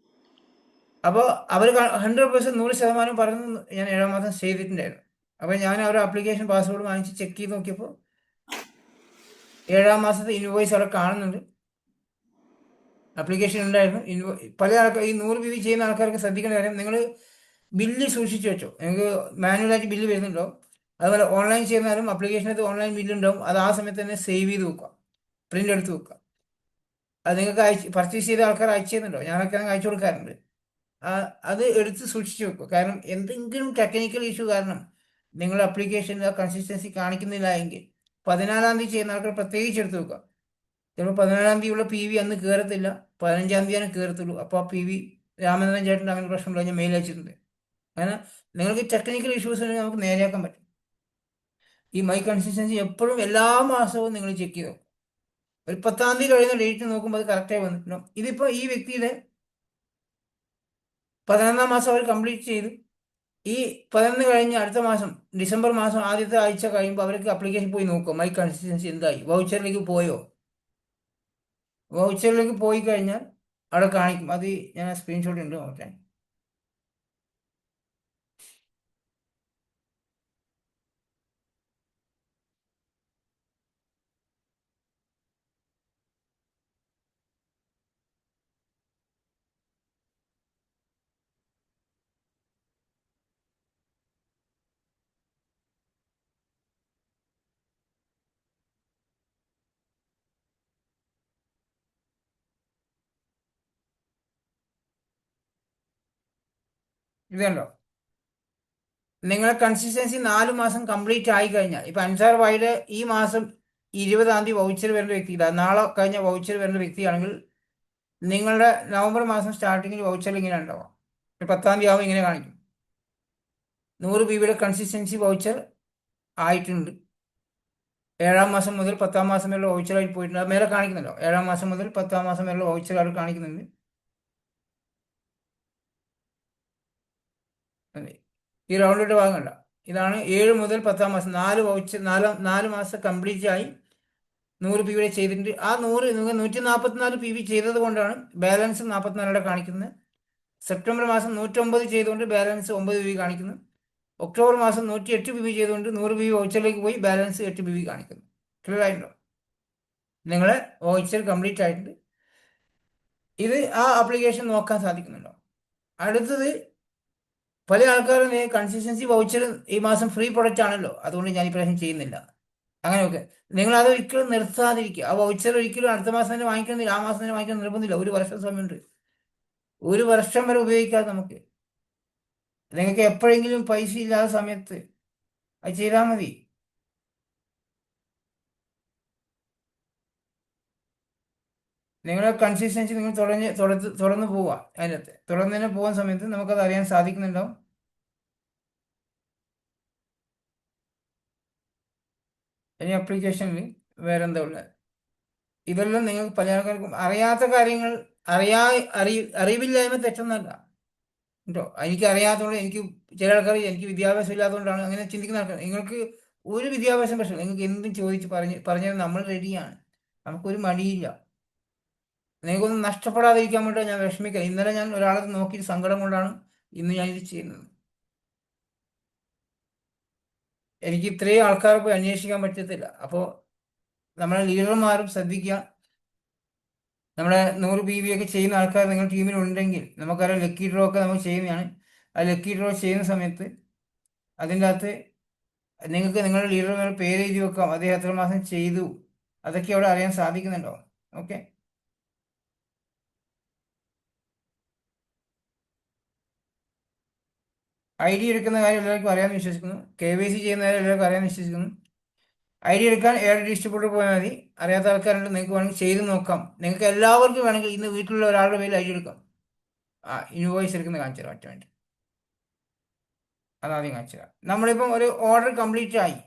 അപ്പോൾ അവർ 100% 100% പറഞ്ഞു ഞാൻ 7-ാം മാസം ചെയ്തിട്ടുണ്ടായിരുന്നു. അപ്പോൾ ഞാൻ അവരുടെ ആപ്ലിക്കേഷൻ പാസ്വേഡ് വാങ്ങിച്ച് ചെക്ക് ചെയ്ത് നോക്കിയപ്പോൾ 7-ാം മാസത്തെ ഇൻവോയ്സ് അവിടെ കാണുന്നുണ്ട്. ആപ്ലിക്കേഷൻ ഉണ്ടായിരുന്നു. പല ആൾക്കാർ ഈ 100 BB ചെയ്യുന്ന ആൾക്കാർക്ക് ശ്രദ്ധിക്കേണ്ട കാര്യം, നിങ്ങൾ ബില്ല് സൂക്ഷിച്ചു വെച്ചോ. നിങ്ങൾക്ക് മാനുവലായിട്ട് ബില്ല് വരുന്നുണ്ടോ? അതുപോലെ ഓൺലൈൻ ചെയ്യുന്നാലും ആപ്ലിക്കേഷനകത്ത് ഓൺലൈൻ ബില്ല് ഉണ്ടാവും. അത് ആ സമയത്ത് തന്നെ സേവ് ചെയ്ത് വെക്കുക, പ്രിൻ്റ് എടുത്ത് വെക്കുക. അത് നിങ്ങൾക്ക് പർച്ചേസ് ചെയ്ത ആൾക്കാർ അയച്ചു തരുന്നുണ്ടോ? ഞാനൊക്കെ അയച്ചു കൊടുക്കാറുണ്ട്. അത് എടുത്ത് സൂക്ഷിച്ചു വെക്കുക. കാരണം എന്തെങ്കിലും ടെക്നിക്കൽ ഇഷ്യൂ കാരണം നിങ്ങൾ ആപ്ലിക്കേഷനിൽ ആ കൺസിസ്റ്റൻസി കാണിക്കുന്നില്ല എങ്കിൽ 14-ാം തീയതി ചെയ്യുന്ന ആൾക്കാർ പ്രത്യേകിച്ച് എടുത്ത് വെക്കുക. ചിലപ്പോൾ 14-ാം തീയതിയുള്ള PV അന്ന് കയറത്തില്ല, 15-ാം തീയതിയാണ് കയറത്തുള്ളൂ. അപ്പോൾ ആ PV രാമചന്ദ്രൻ ചേട്ടൻ അങ്ങനെ പ്രശ്നമില്ല, ഞാൻ മെയിൽ അയച്ചിട്ടുണ്ട്. അങ്ങനെ നിങ്ങൾക്ക് ടെക്നിക്കൽ ഇഷ്യൂസ് ഉണ്ടെങ്കിൽ നമുക്ക് നേരെയാക്കാൻ പറ്റും. ഈ മൈ കൺസിസ്റ്റൻസി എപ്പോഴും എല്ലാ മാസവും നിങ്ങൾ ചെക്ക് ചെയ്തു. ഒരു 10-ാം തീയതി കഴിയുന്ന ഡേറ്റ് നോക്കുമ്പോൾ അത് കറക്റ്റായി വന്നിട്ടുണ്ടാവും. ഇതിപ്പോൾ ഈ വ്യക്തിയുടെ 11-ാം മാസം അവർ കംപ്ലീറ്റ് ചെയ്തു. ഈ 11 കഴിഞ്ഞ് അടുത്ത മാസം ഡിസംബർ മാസം ആദ്യത്തെ ആഴ്ച കഴിയുമ്പോൾ അവർക്ക് ആപ്ലിക്കേഷൻ പോയി നോക്കുക, മൈ കൺസിസ്റ്റൻസി എന്തായി, വൗച്ചറിലേക്ക് പോയോ. വൗച്ചറിലേക്ക് പോയി കഴിഞ്ഞാൽ അവിടെ കാണിക്കും. അത് ഞാൻ സ്ക്രീൻഷോട്ട് ഉണ്ട്, നോക്കാം. ഇതുണ്ടോ, നിങ്ങളെ കൺസിസ്റ്റൻസി 4 മാസം കംപ്ലീറ്റ് ആയി കഴിഞ്ഞാൽ, ഇപ്പം അൻസാർ ഭായിയുടെ ഈ മാസം 20-ാം തീയതി വൗച്ചർ വരേണ്ട വ്യക്തിയില്ല, നാളെ കഴിഞ്ഞ വൗച്ചർ വരേണ്ട വ്യക്തിയാണെങ്കിൽ നിങ്ങളുടെ നവംബർ മാസം സ്റ്റാർട്ടിങ്ങിൽ വൗച്ചർ ഇങ്ങനെ ഉണ്ടാവാം. 10-ാം തീയതി ആകുമ്പോൾ ഇങ്ങനെ കാണിക്കും, 100 BBയുടെ കൺസിസ്റ്റൻസി വൗച്ചർ ആയിട്ടുണ്ട്. 7-ാം മാസം മുതൽ 10-ാം മാസം വരെയുള്ള വൗച്ചറായി പോയിട്ടുണ്ട്. അത് മേലെ കാണിക്കുന്നല്ലോ, 7-ാം മാസം മുതൽ 10-ാം മാസം വരെയുള്ള വൗച്ചർ അവിടെ കാണിക്കുന്നുണ്ട്. അതെ. ഈ റൗണ്ടിട്ട് ഭാഗമല്ല, ഇതാണ് 7 മുതൽ 10-ാം മാസം 4 വൗച്ചർ, 4 മാസം കംപ്ലീറ്റ് ആയി 100 PV ചെയ്തിട്ടുണ്ട്. ആ 144 PV ചെയ്തത് കൊണ്ടാണ് ബാലൻസ് 44 കാണിക്കുന്നത്. സെപ്റ്റംബർ മാസം 109 ചെയ്തുകൊണ്ട് ബാലൻസ് 9 PV കാണിക്കുന്നു. ഒക്ടോബർ മാസം 108 PV ചെയ്തുകൊണ്ട് 100 PV വൗച്ചറിലേക്ക് പോയി ബാലൻസ് 8 PV കാണിക്കുന്നു. ക്ലിയർ ആയിട്ടുണ്ടോ? നിങ്ങളെ വൗച്ചർ കംപ്ലീറ്റ് ആയിട്ടുണ്ട്. ഇത് ആ ആപ്ലിക്കേഷൻ നോക്കാൻ സാധിക്കുന്നുണ്ടോ? അടുത്തത്, പല ആൾക്കാരും കൺസിസ്റ്റൻസി വൗച്ചർ ഈ മാസം ഫ്രീ പ്രൊഡക്റ്റ് ആണല്ലോ, അതുകൊണ്ട് ഞാൻ ഇപ്രാവശ്യം ചെയ്യുന്നില്ല, അങ്ങനെയൊക്കെ. നിങ്ങൾ അത് ഒരിക്കലും നിർത്താതിരിക്കുക. ആ വൗച്ചർ ഒരിക്കലും അടുത്ത മാസം തന്നെ വാങ്ങിക്കണമെന്നില്ല, ആ മാസം തന്നെ വാങ്ങിക്കാൻ നിർബന്ധമില്ല. 1 വർഷം സമയമുണ്ട്. 1 വർഷം വരെ ഉപയോഗിക്കാതെ നമുക്ക്. നിങ്ങൾക്ക് എപ്പോഴെങ്കിലും പൈസ ഇല്ലാത്ത സമയത്ത് അത് ചെയ്താൽ മതി. നിങ്ങളുടെ കൺസിസ്റ്റൻസി നിങ്ങൾ തുടർന്ന് പോവുക. അതിനകത്ത് തുടർന്ന് തന്നെ പോകുന്ന സമയത്ത് നമുക്കത് അറിയാൻ സാധിക്കുന്നുണ്ടാവും. ഇനി ആപ്ലിക്കേഷനിൽ വേറെ എന്താ ഉള്ളത്? ഇതെല്ലാം നിങ്ങൾക്ക് പല ആൾക്കാർക്കും അറിയാത്ത കാര്യങ്ങൾ, അറിവില്ലായ്മ തെറ്റൊന്നല്ല കേട്ടോ. എനിക്ക് അറിയാത്തതുകൊണ്ട്, ചില ആൾക്കാർ എനിക്ക് വിദ്യാഭ്യാസം ഇല്ലാത്തതുകൊണ്ടാണ് അങ്ങനെ ചിന്തിക്കുന്ന ആൾക്കാർ. നിങ്ങൾക്ക് ഒരു വിദ്യാഭ്യാസം പ്രശ്നമില്ല, നിങ്ങൾക്ക് എന്തും ചോദിച്ച് പറഞ്ഞാൽ നമ്മൾ റെഡിയാണ്. നമുക്കൊരു മടിയില്ല. നിങ്ങൾക്കൊന്നും നഷ്ടപ്പെടാതിരിക്കാൻ വേണ്ടി ഞാൻ വിഷമിക്കുക. ഇന്നലെ ഞാൻ ഒരാളെ നോക്കി സങ്കടം കൊണ്ടാണ് ഇന്ന് ഞാനിത് ചെയ്യുന്നത്. എനിക്ക് ഇത്രയും ആൾക്കാരെ പോയി അന്വേഷിക്കാൻ പറ്റത്തില്ല. അപ്പോൾ നമ്മളെ ലീഡർമാരും ശ്രദ്ധിക്കുക. നമ്മളെ 100 PV ഒക്കെ ചെയ്യുന്ന ആൾക്കാർ നിങ്ങൾ ടീമിലുണ്ടെങ്കിൽ, നമുക്കറിയാം ലക്കി ഡ്രോ ഒക്കെ നമ്മൾ ചെയ്യുന്നതാണ്. ആ ലക്കി ഡ്രോ ചെയ്യുന്ന സമയത്ത് അതിൻ്റെ അകത്ത് നിങ്ങൾക്ക് നിങ്ങളുടെ ലീഡർമാരുടെ പേര് എഴുതി വെക്കാം, അദ്ദേഹം എത്ര മാസം ചെയ്തു, അതൊക്കെ അവിടെ അറിയാൻ സാധിക്കുന്നുണ്ടോ? ഓക്കെ. ID എടുക്കുന്ന കാര്യം എല്ലാവർക്കും അറിയാമെന്ന് വിശ്വസിക്കുന്നു. KYC ചെയ്യുന്ന കാര്യം എല്ലാവർക്കും അറിയാമെന്ന് വിശ്വസിക്കുന്നു. ID എടുക്കാൻ ഏത് ഡിസ്ട്രിബ്യൂട്ടർ പോയാൽ മതി. അറിയാത്ത ആൾക്കാരുണ്ട്, നിങ്ങൾക്ക് വേണമെങ്കിൽ ചെയ്ത് നോക്കാം. നിങ്ങൾക്ക് എല്ലാവർക്കും വേണമെങ്കിൽ ഇന്ന് വീട്ടിലുള്ള ഒരാളുടെ പേരിൽ ID എടുക്കാം. ഇൻവോയ്സ് എടുക്കുന്ന കാണിച്ചു തരാം, ഒറ്റ മിനിറ്റ്. അതാദ്യം കാണിച്ചു തരാം. നമ്മളിപ്പം ഒരു ഓർഡർ കംപ്ലീറ്റ് ആയി.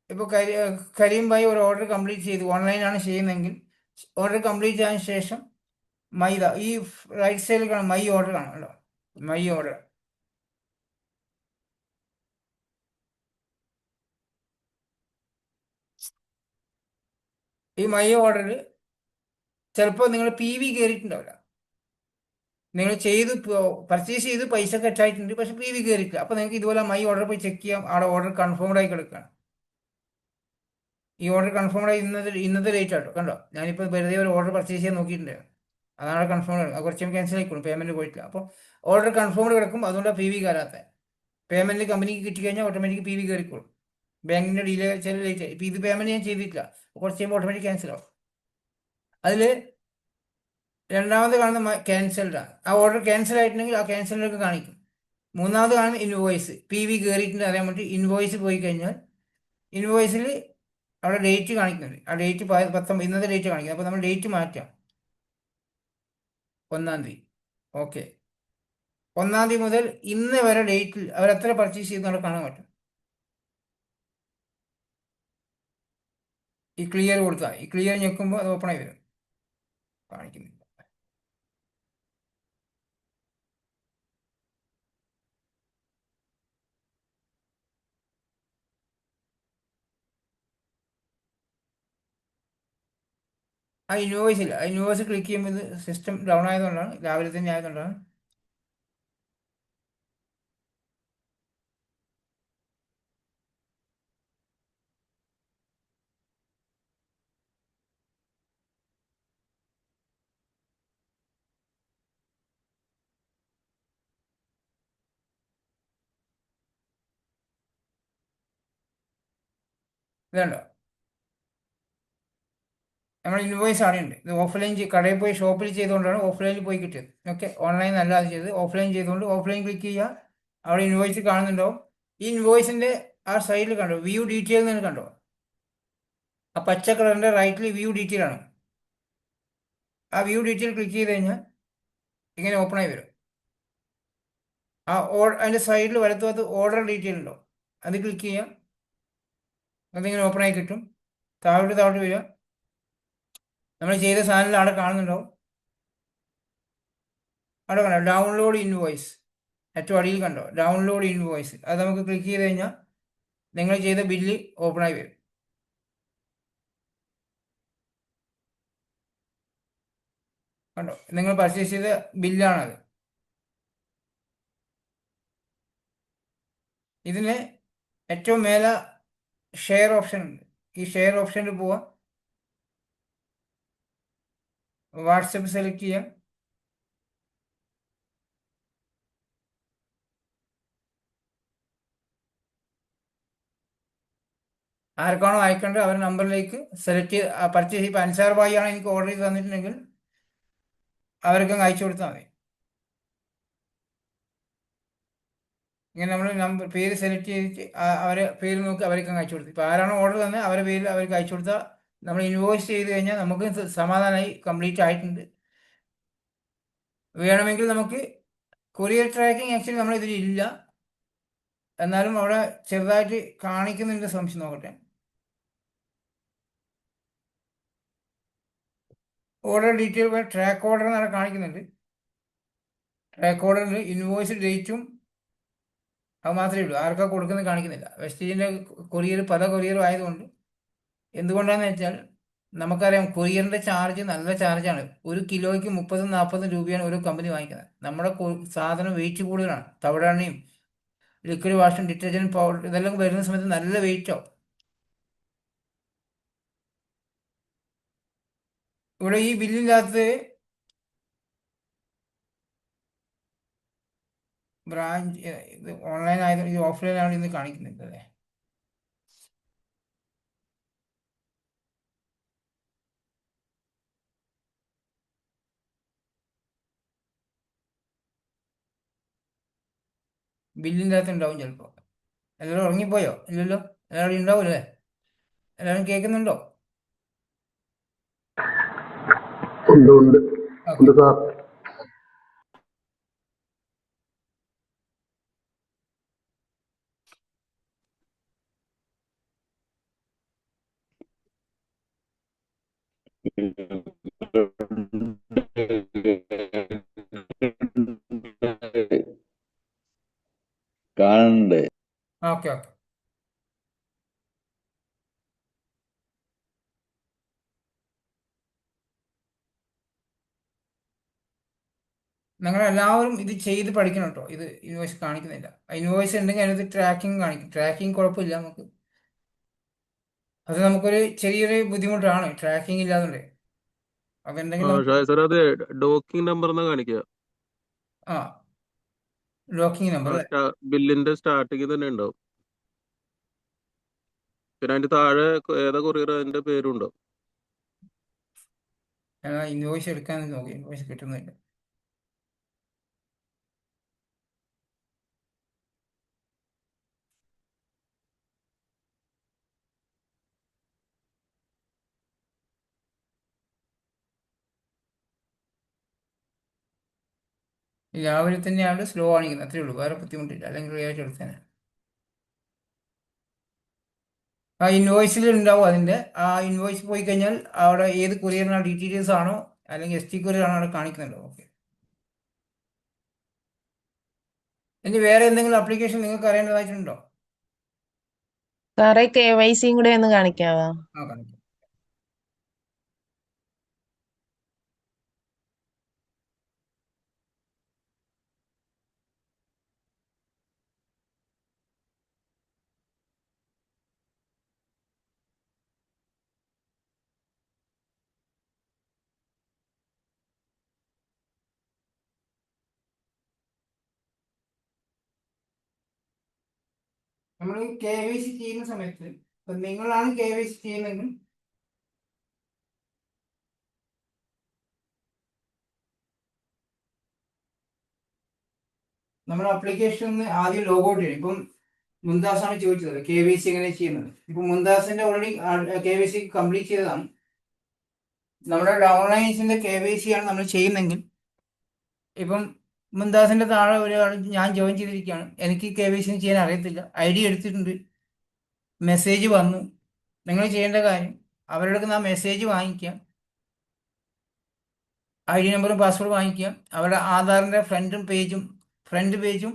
ഇപ്പോൾ കരീം ഭായി ഒരു ഓർഡർ കംപ്ലീറ്റ് ചെയ്തു, ഓൺലൈനാണ് ചെയ്യുന്നതെങ്കിൽ ഓർഡർ കംപ്ലീറ്റ് ആയതിനു ശേഷം മൈദ, ഈ റൈറ്റ് സൈഡിൽ കാണാം മൈ ഓർഡർ കാണാമല്ലോ, മൈ ഓർഡർ. ഈ മൈ ഓർഡറിൽ ചിലപ്പോൾ നിങ്ങൾ PV കയറിയിട്ടുണ്ടാവില്ല. നിങ്ങൾ പർച്ചേസ് ചെയ്ത് പൈസ കട്ടായിട്ടുണ്ട്, പക്ഷെ PV കയറിയിട്ടില്ല. അപ്പോൾ നിങ്ങൾക്ക് ഇതുപോലെ മൈ ഓർഡർ പോയി ചെക്ക് ചെയ്യാം. അവിടെ ഓർഡർ കൺഫേംഡ് ആയി കിടക്കുകയാണ്. ഈ ഓർഡർ കൺഫേംഡ് ആയി ഇന്നത്തെ ഡേറ്റ് ആട്ടോ, കണ്ടോ? ഞാനിപ്പോൾ വെറുതെ ഒരു ഓർഡർ പർച്ചേസ് ചെയ്യാൻ നോക്കിയിട്ടുണ്ട്, അതാണ് കൺഫേംഡ്. കുറച്ചും ക്യാൻസൽ ആയിക്കോളും, പേയ്മെന്റ് പോയിട്ടില്ല. അപ്പോൾ ഓർഡർ കൺഫേംഡ് കിടക്കും, അതുകൊണ്ടാണ് PV കയറാത്തത്. പേയ്മെന്റ് കമ്പനിക്ക് കിട്ടിക്കഴിഞ്ഞാൽ ഓട്ടോമാറ്റിക് PV കയറിക്കോളും. ബാങ്കിന്റെ ഡിലേ ചില ലേറ്റ് ആയി. ഇപ്പം ഇത് പേയ്മെന്റ് ഞാൻ ചെയ്തിട്ടില്ല, കുറച്ച് കഴിയുമ്പോൾ ഓട്ടോമാറ്റിക് ക്യാൻസൽ ആവും. അതിൽ രണ്ടാമത് കാണുന്ന ക്യാൻസൽഡ് ആണ്. ആ ഓർഡർ ക്യാൻസൽ ആയിട്ടുണ്ടെങ്കിൽ ആ ക്യാൻസലിലൊക്കെ കാണിക്കും. മൂന്നാമത് കാണുന്ന ഇൻവോയ്സ്, PV കയറിയിട്ടുണ്ട് അറിയാൻ വേണ്ടി ഇൻവോയ്സ് പോയി കഴിഞ്ഞാൽ ഇൻവോയ്സിൽ അവിടെ ഡേറ്റ് കാണിക്കുന്നുണ്ട്. ആ ഡേറ്റ് 19 ഇന്നത്തെ ഡേറ്റ് കാണിക്കുന്നത്. അപ്പോൾ നമ്മൾ ഡേറ്റ് മാറ്റാം, 1-ാം തീയതി. ഓക്കെ. 1-ാം തീയതി മുതൽ ഇന്ന് വരെ ഡേറ്റിൽ അവർ എത്ര പർച്ചേസ് ചെയ്യുന്ന കാണാൻ പറ്റും. ഈ ക്ലിയർ കൊടുത്താൽ, ഈ ക്ലിയർ ഞെക്കുമ്പോൾ അത് ഓപ്പൺ ആയി വരും, കാണിക്കുന്നില്ല. ആ ഇൻവോയ്സ് ഇല്ല. ആ ഇൻവോയ്സ് ക്ലിക്ക് ചെയ്യുമ്പോൾ ഇത് സിസ്റ്റം ഡൗൺ ആയതുകൊണ്ടാണ്, രാവിലെ തന്നെ ആയതുകൊണ്ടാണ്. ഇതുണ്ടോ, നമ്മൾ ഇൻവോയ്സ് ആണെയുണ്ട്. ഇത് ഓഫ്ലൈൻ കടയിൽ പോയി ഷോപ്പിൽ ചെയ്തുകൊണ്ടാണ് ഓഫ്ലൈനിൽ പോയി കിട്ടിയത്. ഓക്കെ. ഓൺലൈൻ അല്ലാതെ ചെയ്ത് ഓഫ്ലൈൻ ചെയ്തുകൊണ്ട് ഓഫ്ലൈൻ ക്ലിക്ക് ചെയ്യുക, അവിടെ ഇൻവോയ്സ് കാണുന്നുണ്ടാവും. ഈ ഇൻവോയ്സിന്റെ ആ സൈഡിൽ കണ്ടോ വ്യൂ ഡീറ്റെയിൽ എന്ന് കണ്ടോ? ആ പച്ച കളറിന്റെ റൈറ്റിൽ വ്യൂ ഡീറ്റെയിൽ ആണ്. ആ വ്യൂ ഡീറ്റെയിൽ ക്ലിക്ക് ചെയ്ത് കഴിഞ്ഞാൽ ഇങ്ങനെ ഓപ്പൺ ആയി വരും. അതിന്റെ സൈഡിൽ വലത്തുഭാഗത്ത് ഓർഡർ ഡീറ്റെയിൽ ഉണ്ടോ, അത് ക്ലിക്ക് ചെയ്യാം. അതിങ്ങനെ ഓപ്പൺ ആയി കിട്ടും. താഴോട്ട് താഴോട്ട് വരിക. നമ്മൾ ചെയ്ത സാധനം അവിടെ കാണുന്നുണ്ടാവും. അവിടെ കണ്ടോ ഡൗൺലോഡ് ഇൻവോയ്സ്, ഏറ്റവും അടിയിൽ കണ്ടോ ഡൗൺലോഡ് ഇൻവോയ്സ്. അത് നമുക്ക് ക്ലിക്ക് ചെയ്ത് കഴിഞ്ഞാൽ നിങ്ങൾ ചെയ്ത ബില്ല് ഓപ്പൺ ആയി വരും. കണ്ടോ, നിങ്ങൾ പർച്ചേസ് ചെയ്ത ബില്ലാണത്. ഇതിന് ഏറ്റവും മേലെ ഷെയർ ഓപ്ഷൻ ഉണ്ട്. ഈ ഷെയർ ഓപ്ഷനിൽ പോവാം, വാട്സപ്പ് സെലക്ട് ചെയ്യാം. ആർക്കാണോ അയക്കേണ്ടത് അവരുടെ നമ്പറിലേക്ക് സെലക്ട് ചെയ്ത് പർച്ചേസ്. ഇപ്പോൾ അൻസാർ ഭായി ആണ് എനിക്ക് ഓർഡർ ചെയ്ത് തന്നിട്ടുണ്ടെങ്കിൽ അവർക്കങ്ങ് അയച്ചു കൊടുത്താൽ മതി. ഇങ്ങനെ നമ്മൾ നമ്പർ പേര് സെലക്ട് ചെയ്തിട്ട് അവരെ പേര് നോക്കി അവർക്ക് അയച്ചു കൊടുത്തു. ഇപ്പോൾ ആരാണോ ഓർഡർ തന്നെ അവരുടെ പേരിൽ അവർക്ക് അയച്ചു കൊടുത്താൽ നമ്മൾ ഇൻവോയ്സ് ചെയ്ത് കഴിഞ്ഞാൽ നമുക്ക് സമാധാനമായി കംപ്ലീറ്റ് ആയിട്ടുണ്ട്. വേണമെങ്കിൽ നമുക്ക് കൊറിയർ ട്രാക്കിംഗ് ആക്ച്വലി നമ്മൾ ഇതിലില്ല, എന്നാലും അവിടെ ചെറുതായിട്ട് കാണിക്കുന്നുണ്ട്. സംശയം നോക്കട്ടെ. ഓർഡർ ഡീറ്റെയിൽ ട്രാക്ക് ഓർഡർ എന്നാണ് കാണിക്കുന്നുണ്ട്. ട്രാക്ക് ഓർഡറിൽ ഇൻവോയ്സ് ഡേറ്റും അത് മാത്രമേ ഉള്ളൂ. ആർക്കാ കൊടുക്കുന്നത് കാണിക്കുന്നില്ല. വെസ്റ്റീജിൻ്റെ കൊറിയർ പല കൊറിയറും ആയതുകൊണ്ട്. എന്തുകൊണ്ടാണെന്ന് വെച്ചാൽ നമുക്കറിയാം കൊറിയറിൻ്റെ ചാർജ് നല്ല ചാർജാണ്. 1 കിലോയ്ക്ക് 30-40 രൂപയാണ് ഓരോ കമ്പനി വാങ്ങിക്കുന്നത്. നമ്മുടെ സാധനം വെയിറ്റ് കൂടുതലാണ്. തവിടെണ്ണയും ലിക്വിഡ് വാഷും ഡിറ്റർജൻറ്റ് പൗഡർ ഇതെല്ലാം വരുന്ന സമയത്ത് നല്ല വെയിറ്റ് ആവും. ഇവിടെ ഈ ബില്ലിനകത്ത് ബ്രാഞ്ച് ഇത് ഓൺലൈൻ ആയത്, ഇത് ഓഫ്ലൈൻ ആണ് ഇന്ന് കാണിക്കുന്നുണ്ട് അല്ലേ. ബില്ലിൻ്റെ അകത്ത് ഉണ്ടാവും ചിലപ്പോൾ. എല്ലാവരും ഉറങ്ങിപ്പോയോ? ഇല്ലല്ലോ, എല്ലാവരും ഉണ്ടാവുമല്ലേ? എല്ലാവരും കേൾക്കുന്നുണ്ടോ? ഉണ്ട് ഉണ്ട് ഓക്കെ. ഉണ്ട് സാർ. കാണണ്ടേ? Okay okay. നിങ്ങളെല്ലാവരും ഇത് ചെയ്ത് പഠിക്കണം കേട്ടോ. ഇത് ഇൻവോയ്സ് കാണിക്കുന്നില്ല. ഇൻവോയ്സ് ഉണ്ടെങ്കിൽ അതിനകത്ത് ട്രാക്കിംഗ് കാണിക്കും. ട്രാക്കിംഗ് കുഴപ്പമില്ല നമുക്ക്. അത് നമുക്കൊരു ചെറിയൊരു ബുദ്ധിമുട്ടാണ് ട്രാക്കിംഗ് ഇല്ലാതുകൊണ്ട്. അതുണ്ടെങ്കിൽ നമുക്ക് സാർ അത് ഡോക്കിംഗ് നമ്പർ എന്നാ കാണിക്കുക. ആ ലോക്കിംഗ് നമ്പർ അല്ലേ. ബില്ലിന്റെ സ്റ്റാർട്ടിങ് തന്നെ ഉണ്ടാവും. പിന്നെ അതിന്റെ താഴെ ഏതാ കൊറിയർ അതിന്റെ പേരും ഉണ്ടാവും. ഞാൻ ഇൻവോയ്സ് എടുക്കാൻ നോക്കി, ഇൻവോയ്സ് കിട്ടുന്നില്ല. രാവിലെ തന്നെയാണ് സ്ലോ കാണിക്കുന്നത്, അത്രേ ഉള്ളൂ. വേറെ ബുദ്ധിമുട്ടില്ല. അല്ലെങ്കിൽ റിയാക്ട് എടുത്തേനെ. ആ ഇൻവോയ്സിൽ ഉണ്ടാവും അതിൻ്റെ. ആ ഇൻവോയ്സ് പോയി കഴിഞ്ഞാൽ അവിടെ ഏത് കൊറിയറിനാണ് ഡീറ്റെയിൽസ് ആണോ അല്ലെങ്കിൽ എസ് ടി കൊറിയർ ആണോ അവിടെ കാണിക്കുന്നുണ്ടോ. ഓക്കെ. ഇനി വേറെ എന്തെങ്കിലും ആപ്ലിക്കേഷൻ നിങ്ങൾക്ക് അറിയേണ്ടതായിട്ടുണ്ടോ? സാറേ KYC കൂടെ ഒന്ന് കാണിക്കാവോ? ആ കാണിക്കാം. നമ്മൾ KYC ചെയ്യുന്ന സമയത്ത് ഇപ്പം നിങ്ങളാണ് KYC ചെയ്യുന്നതെങ്കിൽ നമ്മുടെ ആപ്ലിക്കേഷന് ആദ്യം ലോഗൗട്ട് ചെയ്യും. ഇപ്പം മുന്താസാണ് ചോദിച്ചത് KYC എങ്ങനെ ചെയ്യുന്നത്. ഇപ്പം മുന്താസിന്റെ ഓൾറെഡി KYC കംപ്ലീറ്റ് ചെയ്തതാണ്. നമ്മുടെ ഓൺലൈൻസിന്റെ KYC ആണ് നമ്മൾ ചെയ്യുന്നെങ്കിൽ ഇപ്പം മുന്താസിന്റെ താഴെ ഒരാൾ ഞാൻ ജോയിൻ ചെയ്തിരിക്കുകയാണ്, എനിക്ക് KYC ചെയ്യാൻ അറിയത്തില്ല, ID എടുത്തിട്ടുണ്ട്, മെസ്സേജ് വന്നു, നിങ്ങൾ ചെയ്യേണ്ട കാര്യം അവരുടെ അടുത്ത് ആ മെസ്സേജ് വാങ്ങിക്കുക, ID നമ്പറും പാസ്വേഡും വാങ്ങിക്കുക, അവരുടെ ആധാറിൻ്റെ ഫ്രണ്ട് പേജും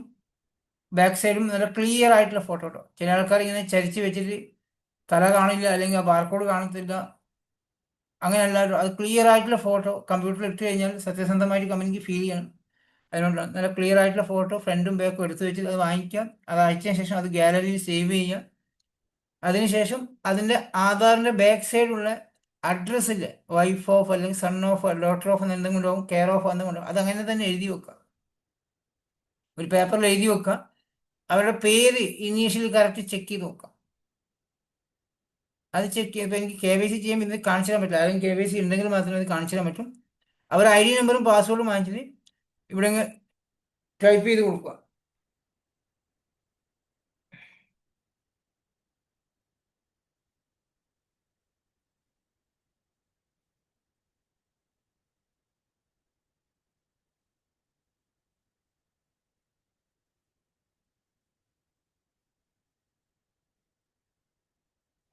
ബാക്ക് സൈഡും നല്ല ക്ലിയർ ആയിട്ടുള്ള ഫോട്ടോ കേട്ടോ. ചില ആൾക്കാർ ഇങ്ങനെ ചരിച്ച് വെച്ചിട്ട് തല കാണില്ല, അല്ലെങ്കിൽ ആ ബാർകോഡ് കാണത്തില്ല, അങ്ങനെയല്ല. അത് ക്ലിയർ ആയിട്ടുള്ള ഫോട്ടോ കമ്പ്യൂട്ടറിൽ ഇട്ട് കഴിഞ്ഞാൽ സത്യസന്ധമായിട്ട് കമ്പനിക്ക് ഫീൽ ചെയ്യണം. അതുകൊണ്ടാണ് നല്ല ക്ലിയർ ആയിട്ടുള്ള ഫോട്ടോ ഫ്രണ്ടും ബാക്കും എടുത്ത് വെച്ചിട്ട് അത് വാങ്ങിക്കാം. അത് അയച്ചതിന് ശേഷം അത് ഗാലറിയിൽ സേവ് ചെയ്യുക. അതിനുശേഷം അതിൻ്റെ ആധാറിൻ്റെ ബാക്ക് സൈഡുള്ള അഡ്രസ്സില്ലേ, വൈഫ് ഓഫ് അല്ലെങ്കിൽ സൺ ഓഫ് ഡോട്ടർ ഓഫ് എന്തെങ്കിലും ഉണ്ടാവും, കെയർ ഓഫ് എന്തെങ്കിലും ഉണ്ടാവും, അതങ്ങനെ തന്നെ എഴുതി വെക്കുക. ഒരു പേപ്പറിൽ എഴുതി വെക്കുക. അവരുടെ പേര് ഇനീഷ്യൽ കറക്റ്റ് ചെക്ക് ചെയ്ത് നോക്കാം. അത് ചെക്ക് ചെയ്തപ്പോൾ എനിക്ക് KYC ചെയ്യുമ്പോൾ ഇത് കാണിച്ചു തരാൻ പറ്റില്ല. അല്ലെങ്കിൽ KYC ഉണ്ടെങ്കിൽ മാത്രമേ ഇത് കാണിച്ചു തരാൻ പറ്റും. അവർ ID നമ്പറും പാസ്വേഡും വാങ്ങിച്ചിട്ട് ഇവിടെ ടൈപ്പ് ചെയ്ത് കൊടുക്കുക.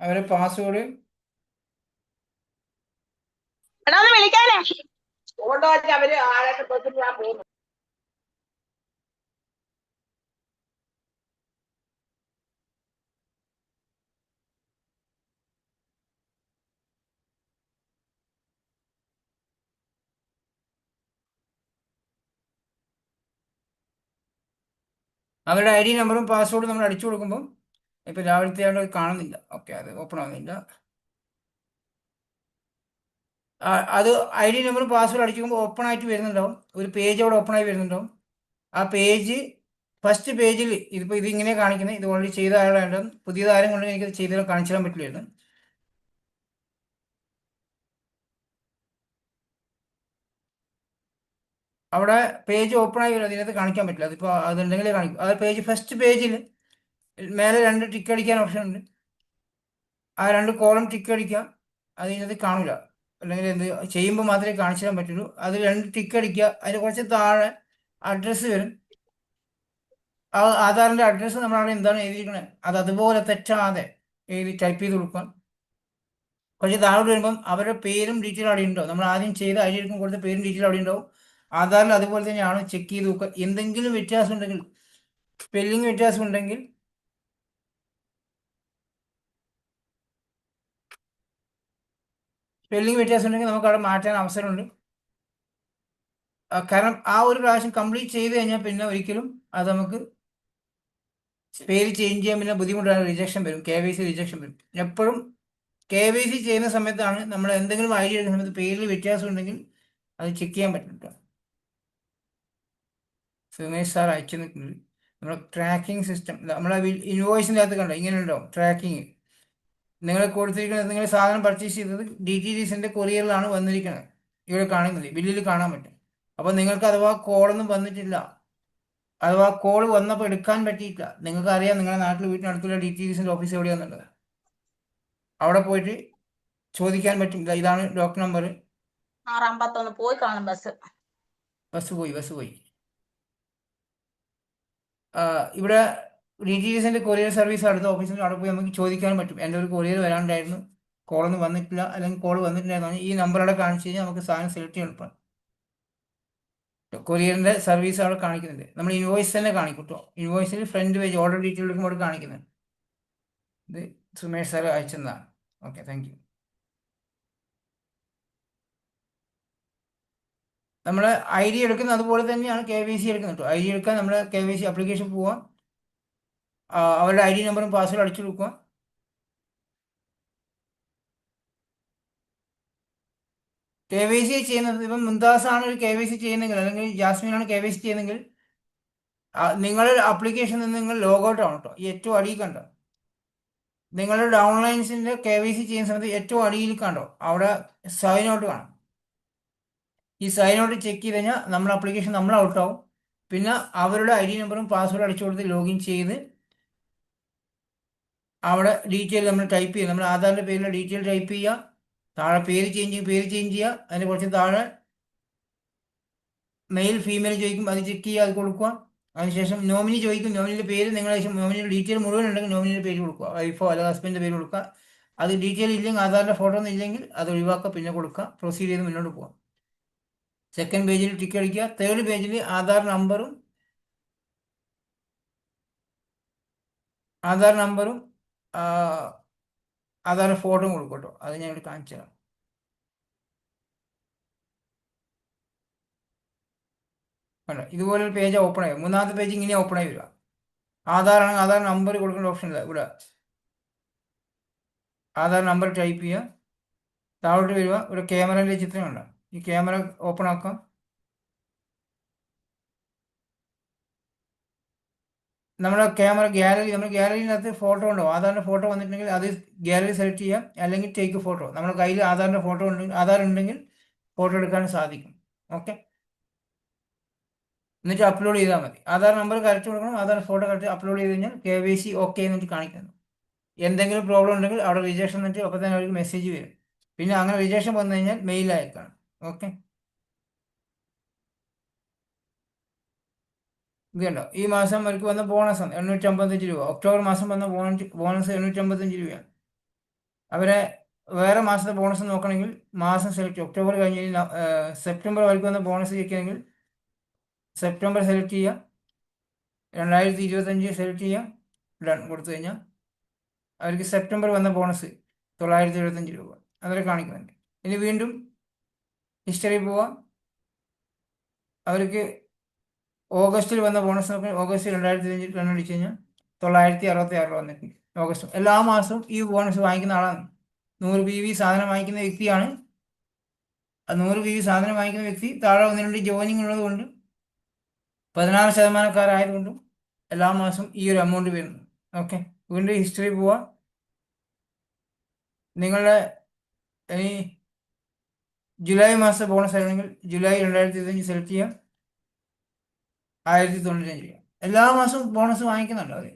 അവരെ പാസ്വേഡ് എടാ ഒന്ന് വിളിക്കാനേ ഓട്ടോ അവര് ആരായിട്ട് ബസ്സിൽ ഞാൻ പോകുന്നു. അവരുടെ ID നമ്പറും പാസ്വേഡും നമ്മൾ അടിച്ചു കൊടുക്കുമ്പോൾ ഇപ്പം രാവിലത്തെ ആണ്ട് കാണുന്നില്ല. ഓക്കെ, അത് ഓപ്പൺ ആവുന്നില്ല. അത് ID നമ്പറും പാസ്വേഡ് അടിക്കുമ്പോൾ ഓപ്പൺ ആയിട്ട് വരുന്നുണ്ടാവും. ഒരു പേജ് അവിടെ ഓപ്പൺ ആയി വരുന്നുണ്ടാവും. ആ പേജ് ഫസ്റ്റ് പേജിൽ ഇതിപ്പോൾ ഇതിങ്ങനെ കാണിക്കുന്നത് ഇത് ഓൾറെഡി ചെയ്ത ആളാണ്. പുതിയത് ആരും കൊണ്ട് എനിക്കത് ചെയ്ത് കാണിച്ചു തരാൻ പറ്റില്ലായിരുന്നു. അവിടെ പേജ് ഓപ്പൺ ആയി വരും, അതിനകത്ത് കാണിക്കാൻ പറ്റില്ല. അതിപ്പോൾ അതുണ്ടെങ്കിലേ കാണിക്കും. ആ പേജ് ഫസ്റ്റ് പേജിൽ മേലെ 2 ടിക്ക് അടിക്കാൻ ഓപ്ഷൻ ഉണ്ട്. ആ 2 കോളം ടിക്ക് അടിക്കുക. അത് ഇതിനകത്ത് കാണില്ല, അല്ലെങ്കിൽ എന്ത് ചെയ്യുമ്പോൾ മാത്രമേ കാണിച്ചു തരാൻ പറ്റുള്ളൂ. അത് 2 ടിക്ക് അടിക്കുക. അതിന് കുറച്ച് താഴെ അഡ്രസ്സ് വരും. ആ ആധാറിൻ്റെ അഡ്രസ്സ് നമ്മളവിടെ എന്താണ് എഴുതിയിരിക്കുന്നത് അത് അതുപോലെ തെറ്റാതെ എഴുതി ടൈപ്പ് ചെയ്ത് കൊടുക്കാം. കുറച്ച് താഴോട്ട് വരുമ്പം അവരുടെ പേരും ഡീറ്റെയിൽ അവിടെ ഉണ്ടാവും. നമ്മൾ ആദ്യം ചെയ്ത ID എടുക്കും കൊടുത്ത പേരും ഡീറ്റെയിൽ അവിടെ ഉണ്ടാവും. ആധാറിൽ അതുപോലെ തന്നെയാണ്, ചെക്ക് ചെയ്ത് നോക്കുക. എന്തെങ്കിലും വ്യത്യാസം ഉണ്ടെങ്കിൽ, സ്പെല്ലിംഗ് വ്യത്യാസം ഉണ്ടെങ്കിൽ നമുക്ക് അവിടെ മാറ്റാൻ അവസരമുണ്ട്. കാരണം ആ ഒരു പ്രാവശ്യം കംപ്ലീറ്റ് ചെയ്ത് കഴിഞ്ഞാൽ പിന്നെ ഒരിക്കലും അത് നമുക്ക് പേര് ചേഞ്ച് ചെയ്യാൻ പിന്നെ ബുദ്ധിമുട്ടാണ്. റിജക്ഷൻ വരും, KYC റിജക്ഷൻ വരും. എപ്പോഴും KYC ചെയ്യുന്ന സമയത്താണ് നമ്മൾ എന്തെങ്കിലും ID എടുക്കുന്ന സമയത്ത് പേരിൽ വ്യത്യാസം ഉണ്ടെങ്കിൽ അത് ചെക്ക് ചെയ്യാൻ പറ്റില്ല. സുമേഷ് സാർ അയച്ചു നിൽക്കുന്നത് നമ്മുടെ ട്രാക്കിംഗ് സിസ്റ്റം, നമ്മളെ ഇൻവോയ്സിൻ്റെ അകത്ത് കണ്ടോ ഇങ്ങനെ ഉണ്ടാവും ട്രാക്കിങ്. നിങ്ങൾ കൊടുത്തിരിക്കുന്നത്, നിങ്ങൾ സാധനം പർച്ചേസ് ചെയ്തത് DTDCൻ്റെ കൊറിയറിലാണ് വന്നിരിക്കുന്നത്. ഇവിടെ കാണുന്നത് ബില്ലിൽ കാണാൻ പറ്റും. അപ്പോൾ നിങ്ങൾക്ക് അഥവാ കോളൊന്നും വന്നിട്ടില്ല, അഥവാ കോൾ വന്നപ്പോൾ എടുക്കാൻ പറ്റിയിട്ടില്ല, നിങ്ങൾക്ക് അറിയാം നിങ്ങളുടെ നാട്ടിൽ വീട്ടിനടുത്തുള്ള DTDCൻ്റെ ഓഫീസ് എവിടെയാണെന്നുള്ളത്. അവിടെ പോയിട്ട് ചോദിക്കാൻ പറ്റും. ഇതാണ് ഡോക്ടർ നമ്പർ. 6:51 പോയി കാണും ബസ്. ബസ് പോയി. ഇവിടെ DTDCൻ്റെ കൊറിയർ സർവീസ് അടുത്ത ഓഫീസിൽ അവിടെ പോയി നമുക്ക് ചോദിക്കാൻ പറ്റും. എൻ്റെ ഒരു കൊറിയർ വരാണ്ടായിരുന്നു, കോളൊന്നും വന്നിട്ടില്ല, അല്ലെങ്കിൽ കോൾ വന്നിട്ടുണ്ടായിരുന്നു. ഈ നമ്പർ അവിടെ കാണിച്ചു കഴിഞ്ഞാൽ നമുക്ക് സാധനം സെലക്ട് ചെയ്യാൻ എളുപ്പമാണ്. കൊറിയറിൻ്റെ സർവീസ് അവിടെ കാണിക്കുന്നുണ്ട്. നമ്മൾ ഇൻവോയ്സ് തന്നെ കാണിക്കും കേട്ടോ. ഇൻവോയ്സിൽ ഫ്രണ്ട് പേജ് ഓർഡർ ഡീറ്റെയിൽ എടുക്കുമ്പോൾ കാണിക്കുന്നുണ്ട്. ഇത് സുമേഷ് സാർ അയച്ചതാണ്. Okay, thank you. നമ്മൾ ID എടുക്കുന്ന അതുപോലെ തന്നെയാണ് KYC എടുക്കുന്നത് കേട്ടോ. ID എടുക്കാൻ നമ്മൾ KYC ആപ്ലിക്കേഷൻ പോവുക, അവരുടെ ID നമ്പറും പാസ്വേഡ് അടിച്ചു കൊടുക്കുക. KYC ചെയ്യുന്നത് ഇപ്പം മുംതാസാണ് ഒരു KYC ചെയ്യുന്നെങ്കിൽ, അല്ലെങ്കിൽ ജാസ്മിനാണ് KYC ചെയ്യുന്നെങ്കിൽ നിങ്ങളുടെ ആപ്ലിക്കേഷനിൽ നിന്ന് നിങ്ങൾ ലോഗൗട്ട് ആവണം കേട്ടോ. ഈ ഏറ്റവും അടിയിൽ കണ്ടോ, നിങ്ങളുടെ ഡൗൺലൈൻസിൻ്റെ KYC ചെയ്യുന്ന സമയത്ത് ഏറ്റവും അടിയിൽ കണ്ടോ അവിടെ സൈൻ ഔട്ട് കാണും. ഈ സൈൻ ഔട്ട് ചെക്ക് ചെയ്ത് കഴിഞ്ഞാൽ നമ്മുടെ ആപ്ലിക്കേഷൻ നമ്മൾ ഔട്ടാവും. പിന്നെ അവരുടെ ID നമ്പറും പാസ്വേഡ് അടിച്ചു കൊടുത്ത് ലോഗിൻ ചെയ്ത് അവിടെ ഡീറ്റെയിൽ നമ്മൾ ടൈപ്പ് ചെയ്യുക. നമ്മൾ ആധാറിൻ്റെ പേരിലെ ഡീറ്റെയിൽ ടൈപ്പ് ചെയ്യുക. താഴെ പേര് ചേഞ്ച് ചെയ്യുക. അതിന് കുറച്ച് താഴെ മെയിൽ ഫീമെയിൽ ചോദിക്കും, അത് ചെക്ക് ചെയ്യുക, അത് കൊടുക്കുക. അതിനുശേഷം നോമിനി ചോദിക്കും, നോമിനിയുടെ പേര് നിങ്ങളുടെ നോമിനിയുടെ ഡീറ്റെയിൽ മുഴുവൻ ഉണ്ടെങ്കിൽ നോമിനിയുടെ പേര് കൊടുക്കുക. വൈഫോ അല്ലെങ്കിൽ ഹസ്ബൻഡിൻ്റെ പേര് കൊടുക്കുക. അത് ഡീറ്റെയിൽ ഇല്ലെങ്കിൽ ആധാറിൻ്റെ ഫോട്ടോ ഒന്നും ഇല്ലെങ്കിൽ അത് ഒഴിവാക്കുക, പിന്നെ കൊടുക്കുക, പ്രൊസീഡ് ചെയ്ത് മുന്നോട്ട് പോകാം. സെക്കൻഡ് പേജിൽ ടിക്ക് അടിക്കുക. തേർഡ് പേജിൽ ആധാർ നമ്പറും ആധാർ ഫോട്ടോയും കൊടുക്കും കേട്ടോ. അത് ഞാൻ ഇവിടെ കാണിച്ചു തരാം. കണ്ടോ, ഇതുപോലൊരു പേജ് ഓപ്പൺ ആയി. മൂന്നാമത്തെ പേജ് ഇങ്ങനെ ഓപ്പൺ ആയി വരിക. ആധാർ ആണെങ്കിൽ ആധാർ നമ്പർ കൊടുക്കേണ്ട ഓപ്ഷൻ ഇല്ല. ഇവിടെ ആധാർ നമ്പർ ടൈപ്പ് ചെയ്യുക, താഴോട്ട് വരിക. ഇവിടെ ക്യാമറേൻ്റെ ചിത്രം കണ്ടോ, ഈ ക്യാമറ ഓപ്പൺ ആക്കാം. നമ്മുടെ ക്യാമറ ഗാലറി, നമ്മുടെ ഗാലറിനകത്ത് ഫോട്ടോ ഉണ്ടോ, ആധാറിൻ്റെ ഫോട്ടോ വന്നിട്ടുണ്ടെങ്കിൽ അത് ഗാലറി സെലക്ട് ചെയ്യാം, അല്ലെങ്കിൽ ടേക്ക് ഫോട്ടോ. നമ്മുടെ കയ്യിൽ ആധാറിൻ്റെ ഫോട്ടോ ഉണ്ടെങ്കിൽ, ആധാർ ഉണ്ടെങ്കിൽ ഫോട്ടോ എടുക്കാൻ സാധിക്കും. ഓക്കെ, എന്നിട്ട് അപ്ലോഡ് ചെയ്താൽ മതി. ആധാർ നമ്പർ കറക്റ്റ് കൊടുക്കണം, ആധാർ ഫോട്ടോ കറക്റ്റ് അപ്ലോഡ് ചെയ്ത് കഴിഞ്ഞാൽ KYC ഓക്കെ എന്നിട്ട് കാണിക്കുന്നു. എന്തെങ്കിലും പ്രോബ്ലം ഉണ്ടെങ്കിൽ അവിടെ റിജക്ഷൻ എന്നിട്ട് അപ്പോൾ തന്നെ അവർക്ക് മെസ്സേജ് വരും. പിന്നെ അങ്ങനെ റിജക്ഷൻ വന്നു കഴിഞ്ഞാൽ മെയിൽ അയക്കണം. ഓക്കെ, ഇത് കണ്ടോ, ഈ മാസം അവർക്ക് വന്ന ബോണസ് ആണ് 855 രൂപ. ഒക്ടോബർ മാസം വന്ന ബോണസ് 855 രൂപയാണ്. അവരെ വേറെ മാസത്തെ ബോണസ് നോക്കണമെങ്കിൽ മാസം സെലക്ട്, ഒക്ടോബർ കഴിഞ്ഞ് സെപ്റ്റംബർ അവർക്ക് വന്ന ബോണസ് ചോദിക്കുകയാണെങ്കിൽ സെപ്റ്റംബർ സെലക്ട് ചെയ്യുക, 2025 സെലക്ട് ചെയ്യുക, ഡൺ കൊടുത്തു കഴിഞ്ഞാൽ അവർക്ക് സെപ്റ്റംബർ വന്ന ബോണസ് 975 രൂപ അവരെ കാണിക്കുന്നുണ്ട്. ഇനി വീണ്ടും ഹിസ്റ്ററി പോവാം. അവർക്ക് ഓഗസ്റ്റിൽ വന്ന ബോണസ് നോക്കി, ഓഗസ്റ്റ് 2025 കണ്ണടിച്ച് കഴിഞ്ഞാൽ 966 രൂപ വന്നിട്ടുണ്ട് ഓഗസ്റ്റ്. എല്ലാ മാസവും ഈ ബോണസ് വാങ്ങിക്കുന്ന ആളാണ്. 100 PV സാധനം വാങ്ങിക്കുന്ന വ്യക്തിയാണ്. 100 PV സാധനം വാങ്ങിക്കുന്ന വ്യക്തി താഴെ 1-2 ജോയിനിങ് ഉള്ളത് കൊണ്ട് 16% എല്ലാ മാസവും ഈ ഒരു എമൗണ്ട് വരുന്നു. ഓക്കെ, വീണ്ടും ഹിസ്റ്ററി പോവാം. നിങ്ങളുടെ ഇനി ജൂലൈ മാസത്തെ ബോണസ് ആയിരുന്നെങ്കിൽ ജൂലൈ 2025 സെലക്ട് ചെയ്യാം, 1095 രൂപ. എല്ലാ മാസവും ബോണസ് വാങ്ങിക്കുന്നുണ്ട് അവർ.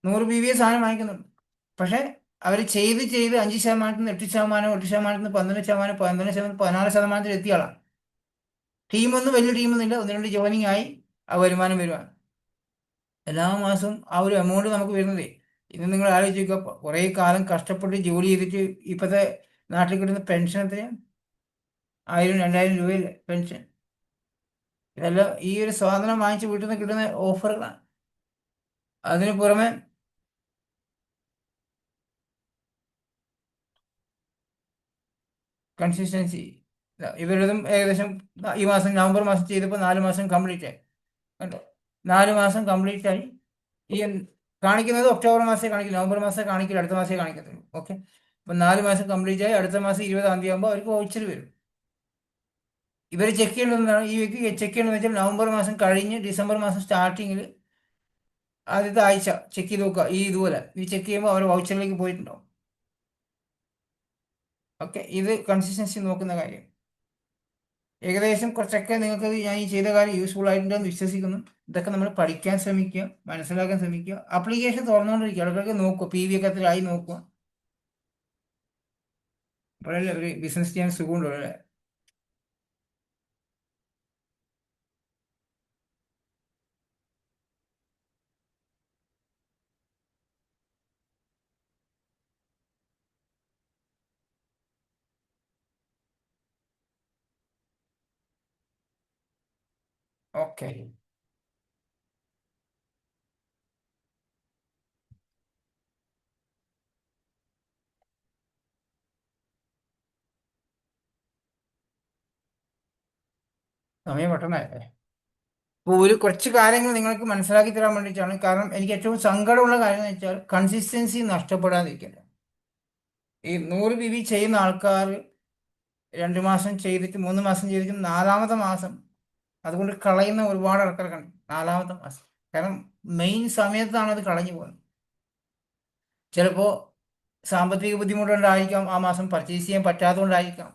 100 PV സാധനം വാങ്ങിക്കുന്നുണ്ട്. പക്ഷേ അവർ ചെയ്ത് 5%-ന് 8%, 8%-ന് 12%, 12%-ന് 16% എത്തിയ ആളാണ്. ടീമൊന്നും വലിയ ടീമൊന്നുമില്ല, 1-2 ജോയിനിങ് ആയി ആ വരുമാനം വരുവാണ്. എല്ലാ മാസവും ആ ഒരു എമൗണ്ട് നമുക്ക് വരുന്നത്. ഇത് നിങ്ങൾ ആലോചിക്കുക, കുറേ കാലം കഷ്ടപ്പെട്ട് ജോലി ചെയ്തിട്ട് ഇപ്പോഴത്തെ നാട്ടിൽ കിട്ടുന്ന പെൻഷൻ എത്രയാണ്? 1000-2000 രൂപയില്ലേ പെൻഷൻ? ഇതെല്ലാം ഈ ഒരു സാധനം വാങ്ങിച്ച് വീട്ടിൽ നിന്ന് കിട്ടുന്ന ഓഫറുകളാണ്. അതിന് പുറമെ കൺസിസ്റ്റൻസി, ഇവരതും ഏകദേശം ഈ മാസം നവംബർ മാസം ചെയ്തപ്പോൾ 4 മാസം കംപ്ലീറ്റ് ആയി. കണ്ടോ, 4 മാസം കംപ്ലീറ്റ് ആയി. ഈ കാണിക്കുന്നത് ഒക്ടോബർ മാസമേ കാണിക്കും, നവംബർ മാസമേ കാണിക്കില്ല, അടുത്ത മാസമേ കാണിക്കത്തുള്ളൂ. ഓക്കെ, അപ്പം 4 മാസം കംപ്ലീറ്റ് ആയി. അടുത്ത മാസം 20-ാം തീയതി ആകുമ്പോൾ അവർക്ക് വൗച്ചർ വരും. ഇവർ ചെക്ക് ചെയ്യേണ്ടതെന്നാണ്, ഈ വ്യക്തി ചെക്ക് ചെയ്യേണ്ടതെന്ന് വെച്ചാൽ നവംബർ മാസം കഴിഞ്ഞ് ഡിസംബർ മാസം സ്റ്റാർട്ടിങ്ങിൽ ആദ്യത്തെ ആഴ്ച ചെക്ക് ചെയ്ത് നോക്കുക. ഇതുപോലെ ഈ ചെക്ക് ചെയ്യുമ്പോൾ അവർ വൗച്ചറിലേക്ക് പോയിട്ടുണ്ടാവും. ഓക്കെ, ഇത് കൺസിസ്റ്റൻസി നോക്കുന്ന കാര്യം. ഏകദേശം കുറച്ചൊക്കെ നിങ്ങൾക്ക് ഞാൻ ഈ ചെയ്ത കാര്യം യൂസ്ഫുൾ ആയിട്ടുണ്ടെന്ന് വിശ്വസിക്കുന്നു. ഇതൊക്കെ നമ്മൾ പഠിക്കാൻ ശ്രമിക്കുക, മനസ്സിലാക്കാൻ ശ്രമിക്കുക. ആപ്ലിക്കേഷൻ തുറന്നുകൊണ്ടിരിക്കുക, ഇടയ്ക്കൊക്കെ നോക്കുക, PV ഒക്കെ എത്രയായി നോക്കുക. അപ്പോഴല്ലേ ഒരു ബിസിനസ് ചെയ്യാൻ സുഖമുണ്ടോ അല്ലേ? ഓക്കെ, സമയം പെട്ടെന്നായല്ലേ. അപ്പോൾ ഒരു കുറച്ച് കാര്യങ്ങൾ നിങ്ങൾക്ക് മനസ്സിലാക്കി തരാൻ വേണ്ടിയിട്ടാണ്. കാരണം എനിക്ക് ഏറ്റവും സങ്കടമുള്ള കാര്യം എന്ന് വെച്ചാൽ കൺസിസ്റ്റൻസി നഷ്ടപ്പെടാതിരിക്കില്ല. ഈ 100 PV ചെയ്യുന്ന ആൾക്കാർ 2 മാസം ചെയ്തിട്ട് 3 മാസം ചെയ്തിട്ട് 4-ാമത്തെ മാസം അതുകൊണ്ട് കളയുന്ന ഒരുപാട് ആൾക്കാർ കണ്ടു. 4-ാമത്തെ മാസം, കാരണം മെയിൻ സമയത്താണ് അത് കളഞ്ഞു പോകുന്നത്. ചിലപ്പോൾ സാമ്പത്തിക ബുദ്ധിമുട്ടുകൊണ്ടായിരിക്കാം, ആ മാസം പർച്ചേസ് ചെയ്യാൻ പറ്റാത്തതുകൊണ്ടായിരിക്കാം.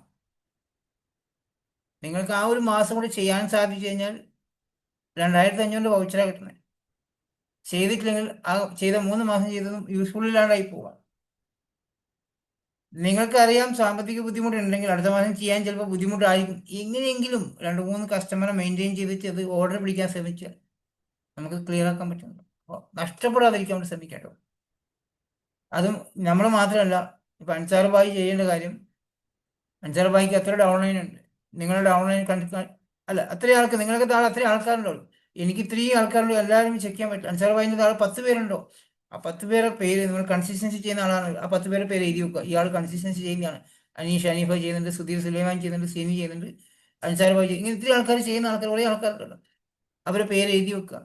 നിങ്ങൾക്ക് ആ ഒരു മാസം കൂടി ചെയ്യാൻ സാധിച്ചു കഴിഞ്ഞാൽ 2500 വൗച്ചറാണ് കിട്ടുന്നത്. ചെയ്തിട്ടില്ലെങ്കിൽ ആ ചെയ്ത 3 മാസം ചെയ്തതും യൂസ്ഫുൾ ഇല്ലാണ്ടായി പോവാം. നിങ്ങൾക്കറിയാം സാമ്പത്തിക ബുദ്ധിമുട്ടുണ്ടെങ്കിൽ അടുത്ത മാസം ചെയ്യാൻ ചിലപ്പോൾ ബുദ്ധിമുട്ടായിരിക്കും. എങ്ങനെയെങ്കിലും 2-3 കസ്റ്റമറെ മെയിൻറ്റെയിൻ ചെയ്തിട്ട് അത് ഓർഡർ പിടിക്കാൻ ശ്രമിച്ചാൽ നമുക്ക് ക്ലിയർ ആക്കാൻ പറ്റുന്നുണ്ട്. അപ്പോൾ നഷ്ടപ്പെടാതിരിക്കാൻ വേണ്ടി ശ്രമിക്കാം കേട്ടോ. അതും നമ്മൾ മാത്രമല്ല, ഇപ്പം അൻസാർ ഭായി ചെയ്യേണ്ട കാര്യം, അൻസാർ ഭായിക്ക് എത്ര ഡൗൺലൈൻ ഉണ്ട്? നിങ്ങളുടെ ഡൗൺലൈൻ അല്ല, അത്രയും ആൾക്ക് നിങ്ങൾക്ക് താഴെ അത്രയും ആൾക്കാരുണ്ടോ? എനിക്ക് ഇത്രയും ആൾക്കാരുണ്ടോ? എല്ലാവരും ചെക്ക് ചെയ്യാൻ പറ്റും. അൻസാർ ഭായിൻ്റെ താഴെ 10 പേരുണ്ടോ? ആ 10 പേരെ പേര്, നിങ്ങൾ കൺസിസ്റ്റൻസി ചെയ്യുന്ന ആളാണ്, ആ 10 പേരെ പേര് എഴുതി വെക്കുക. ഇയാൾ കൺസിസ്റ്റൻസി ചെയ്യുന്നതാണ്. അനീഷ് അനീഫ ചെയ്യുന്നുണ്ട്, സുധീർ സുലൈമാൻ ചെയ്യുന്നുണ്ട്, സിനി ചെയ്യുന്നുണ്ട്, അൻസാർ ഭായി ഇങ്ങനെ ഇത്രയും ആൾക്കാർ ചെയ്യുന്ന ആൾക്കാർ, കുറേ ആൾക്കാരുണ്ടല്ലോ. അവരെ പേര് എഴുതി വെക്കുക.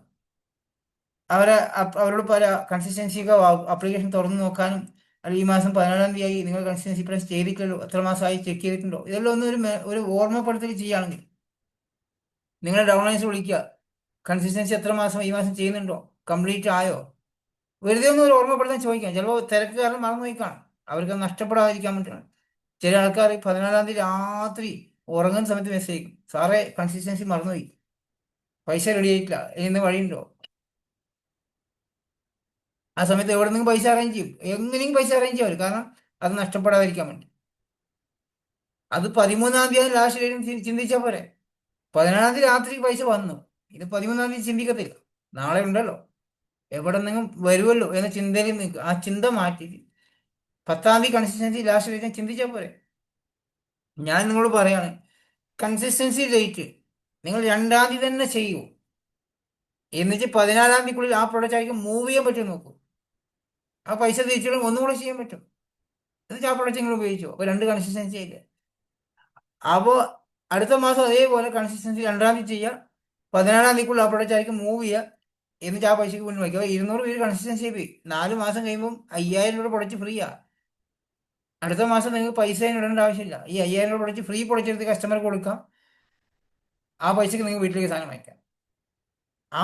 അവരോട് പല കൺസിസ്റ്റൻസിയൊക്കെ അപ്ലിക്കേഷൻ തുറന്ന് നോക്കാനും, അല്ലെങ്കിൽ ഈ മാസം 14-ാം തീയതി നിങ്ങൾ കൺസിസ്റ്റൻസി പ്രസ് ചെയ്തിട്ടുള്ളൂ, എത്ര മാസമായി ചെക്ക് ചെയ്തിട്ടുണ്ടോ, ഇതെല്ലാം ഒന്ന് ഒരു ഓർമ്മപ്പെടുത്തൽ ചെയ്യുകയാണെങ്കിൽ നിങ്ങളുടെ ഡൗൺലൈൻസ് വിളിക്കുക. കൺസിസ്റ്റൻസി എത്ര മാസം ഈ മാസം ചെയ്യുന്നുണ്ടോ, കംപ്ലീറ്റ് ആയോ? വെറുതെ ഒന്ന് ഒരു ഓർമ്മപ്പെടുത്താൻ ചോദിക്കാം. ചിലപ്പോൾ തിരക്ക് കാരണം മറന്നു പോയി കാണും. അവർക്ക് നഷ്ടപ്പെടാതിരിക്കാൻ വേണ്ടിയിട്ടാണ്. ചില ആൾക്കാർ 14-ാം തീയതി രാത്രി ഉറങ്ങുന്ന സമയത്ത് മെസ്സേജ് അയക്കും, സാറേ കൺസിസ്റ്റൻസി മറന്നുപോയി, പൈസ റെഡി ആയിട്ടില്ല, ഇന്ന് വഴിയുണ്ടോ? ആ സമയത്ത് എവിടെ നിന്നും പൈസ അറേഞ്ച് ചെയ്യും, എങ്ങനെയും പൈസ അറേഞ്ച് ചെയ്യാൻ പറ്റും. കാരണം അത് നഷ്ടപ്പെടാതിരിക്കാൻ വേണ്ടി. അത് 13-ാം തീയതി ലാസ്റ്റ് ചിന്തിച്ചാൽ പോരെ. 14-ാം തീയതി രാത്രി പൈസ വന്നു, ഇത് 13-ാം തീയതി ചിന്തിക്കത്തില്ല, നാളെ ഉണ്ടല്ലോ, എവിടെ നിന്നും വരുമല്ലോ എന്ന ചിന്തയിൽ നിൽക്കുക. ആ ചിന്ത മാറ്റി 10-ാം തീയതി കൺസിസ്റ്റൻസി ലാസ്റ്റ് ഡേറ്റ് ചിന്തിച്ചാൽ പോരെ. ഞാൻ നിങ്ങളോട് പറയാണ്, കൺസിസ്റ്റൻസി ഡേറ്റ് നിങ്ങൾ 2-ാം തീയതി തന്നെ ചെയ്യൂ. എന്നിട്ട് 14-ാം തീയതിക്കുള്ളിൽ ആ പ്രൊഡക്റ്റ് ആയിരിക്കും മൂവ് ചെയ്യാൻ പറ്റും നോക്കൂ. ആ പൈസ തിരിച്ചിടും ഒന്നുകൂടെ ചെയ്യാൻ പറ്റും. എന്നിട്ട് ആ പ്രൊഡക്റ്റ് നിങ്ങൾ ഉപയോഗിച്ചു. അപ്പോൾ 2 കൺസിസ്റ്റൻസി ആയില്ലേ. അപ്പോൾ അടുത്ത മാസം അതേപോലെ കൺസിസ്റ്റൻസി 2-ാം തീയതി ചെയ്യുക, 14-ാം തീയതിക്കുള്ള ആ പ്രൊഡക്റ്റ് ആയിരിക്കും മൂവ് ചെയ്യുക, എന്നിട്ട് ആ പൈസക്ക് മുന്നിൽ വയ്ക്കുക. 200 പേര് കൺസിസ്റ്റൻസി പോയി 4 മാസം കഴിയുമ്പോൾ 5000 രൂപ പ്രൊഡക്റ്റ് ഫ്രീയാ. അടുത്ത മാസം നിങ്ങൾക്ക് പൈസ ഇടേണ്ട ആവശ്യമില്ല. ഈ 5000 രൂപ പ്രൊഡക്റ്റ് ഫ്രീ പ്രൊഡക്റ്റ് കസ്റ്റമർക്ക് കൊടുക്കാം. ആ പൈസക്ക് നിങ്ങൾ വീട്ടിലേക്ക് സാധനം വാങ്ങിക്കാം. ആ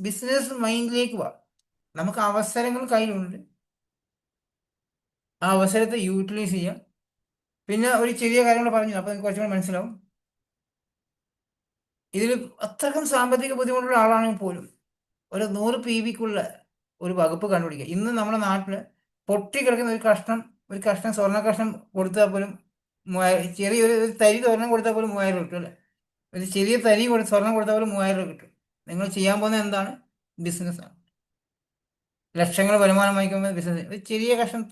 ബിസിനസ് മൈൻഡിലേക്ക് പോവാം. നമുക്ക് അവസരങ്ങൾ കയ്യിലുണ്ട്, ആ അവസരത്തെ യൂട്ടിലൈസ് ചെയ്യാം. പിന്നെ ഒരു ചെറിയ കാര്യങ്ങൾ പറഞ്ഞു, അപ്പോൾ നിങ്ങൾക്ക് കുറച്ചുകൂടി മനസ്സിലാവും. ഇതിൽ അത്രക്കും സാമ്പത്തിക ബുദ്ധിമുട്ടുള്ള ആളാണെങ്കിൽ പോലും ഒരു 100 PBക്കുള്ള ഒരു വകുപ്പ് കണ്ടുപിടിക്കുക. ഇന്ന് നമ്മുടെ നാട്ടിൽ പൊട്ടിക്കിടക്കുന്ന ഒരു കഷ്ണം സ്വർണ്ണ കഷ്ണം കൊടുത്താൽ പോലും ചെറിയൊരു തരി സ്വർണം കൊടുത്താൽ പോലും 3000 രൂപ കിട്ടും അല്ലേ. ഒരു ചെറിയ തരി സ്വർണം കൊടുത്താൽ പോലും 3000 രൂപ കിട്ടും. നിങ്ങൾ ചെയ്യാൻ പോകുന്നത് എന്താണ്? ബിസിനസ്സാണ്. ലക്ഷങ്ങൾ വരുമാനം വാങ്ങിക്കുമ്പോൾ ബിസിനസ്. ഒരു ചെറിയ കഷ്ണം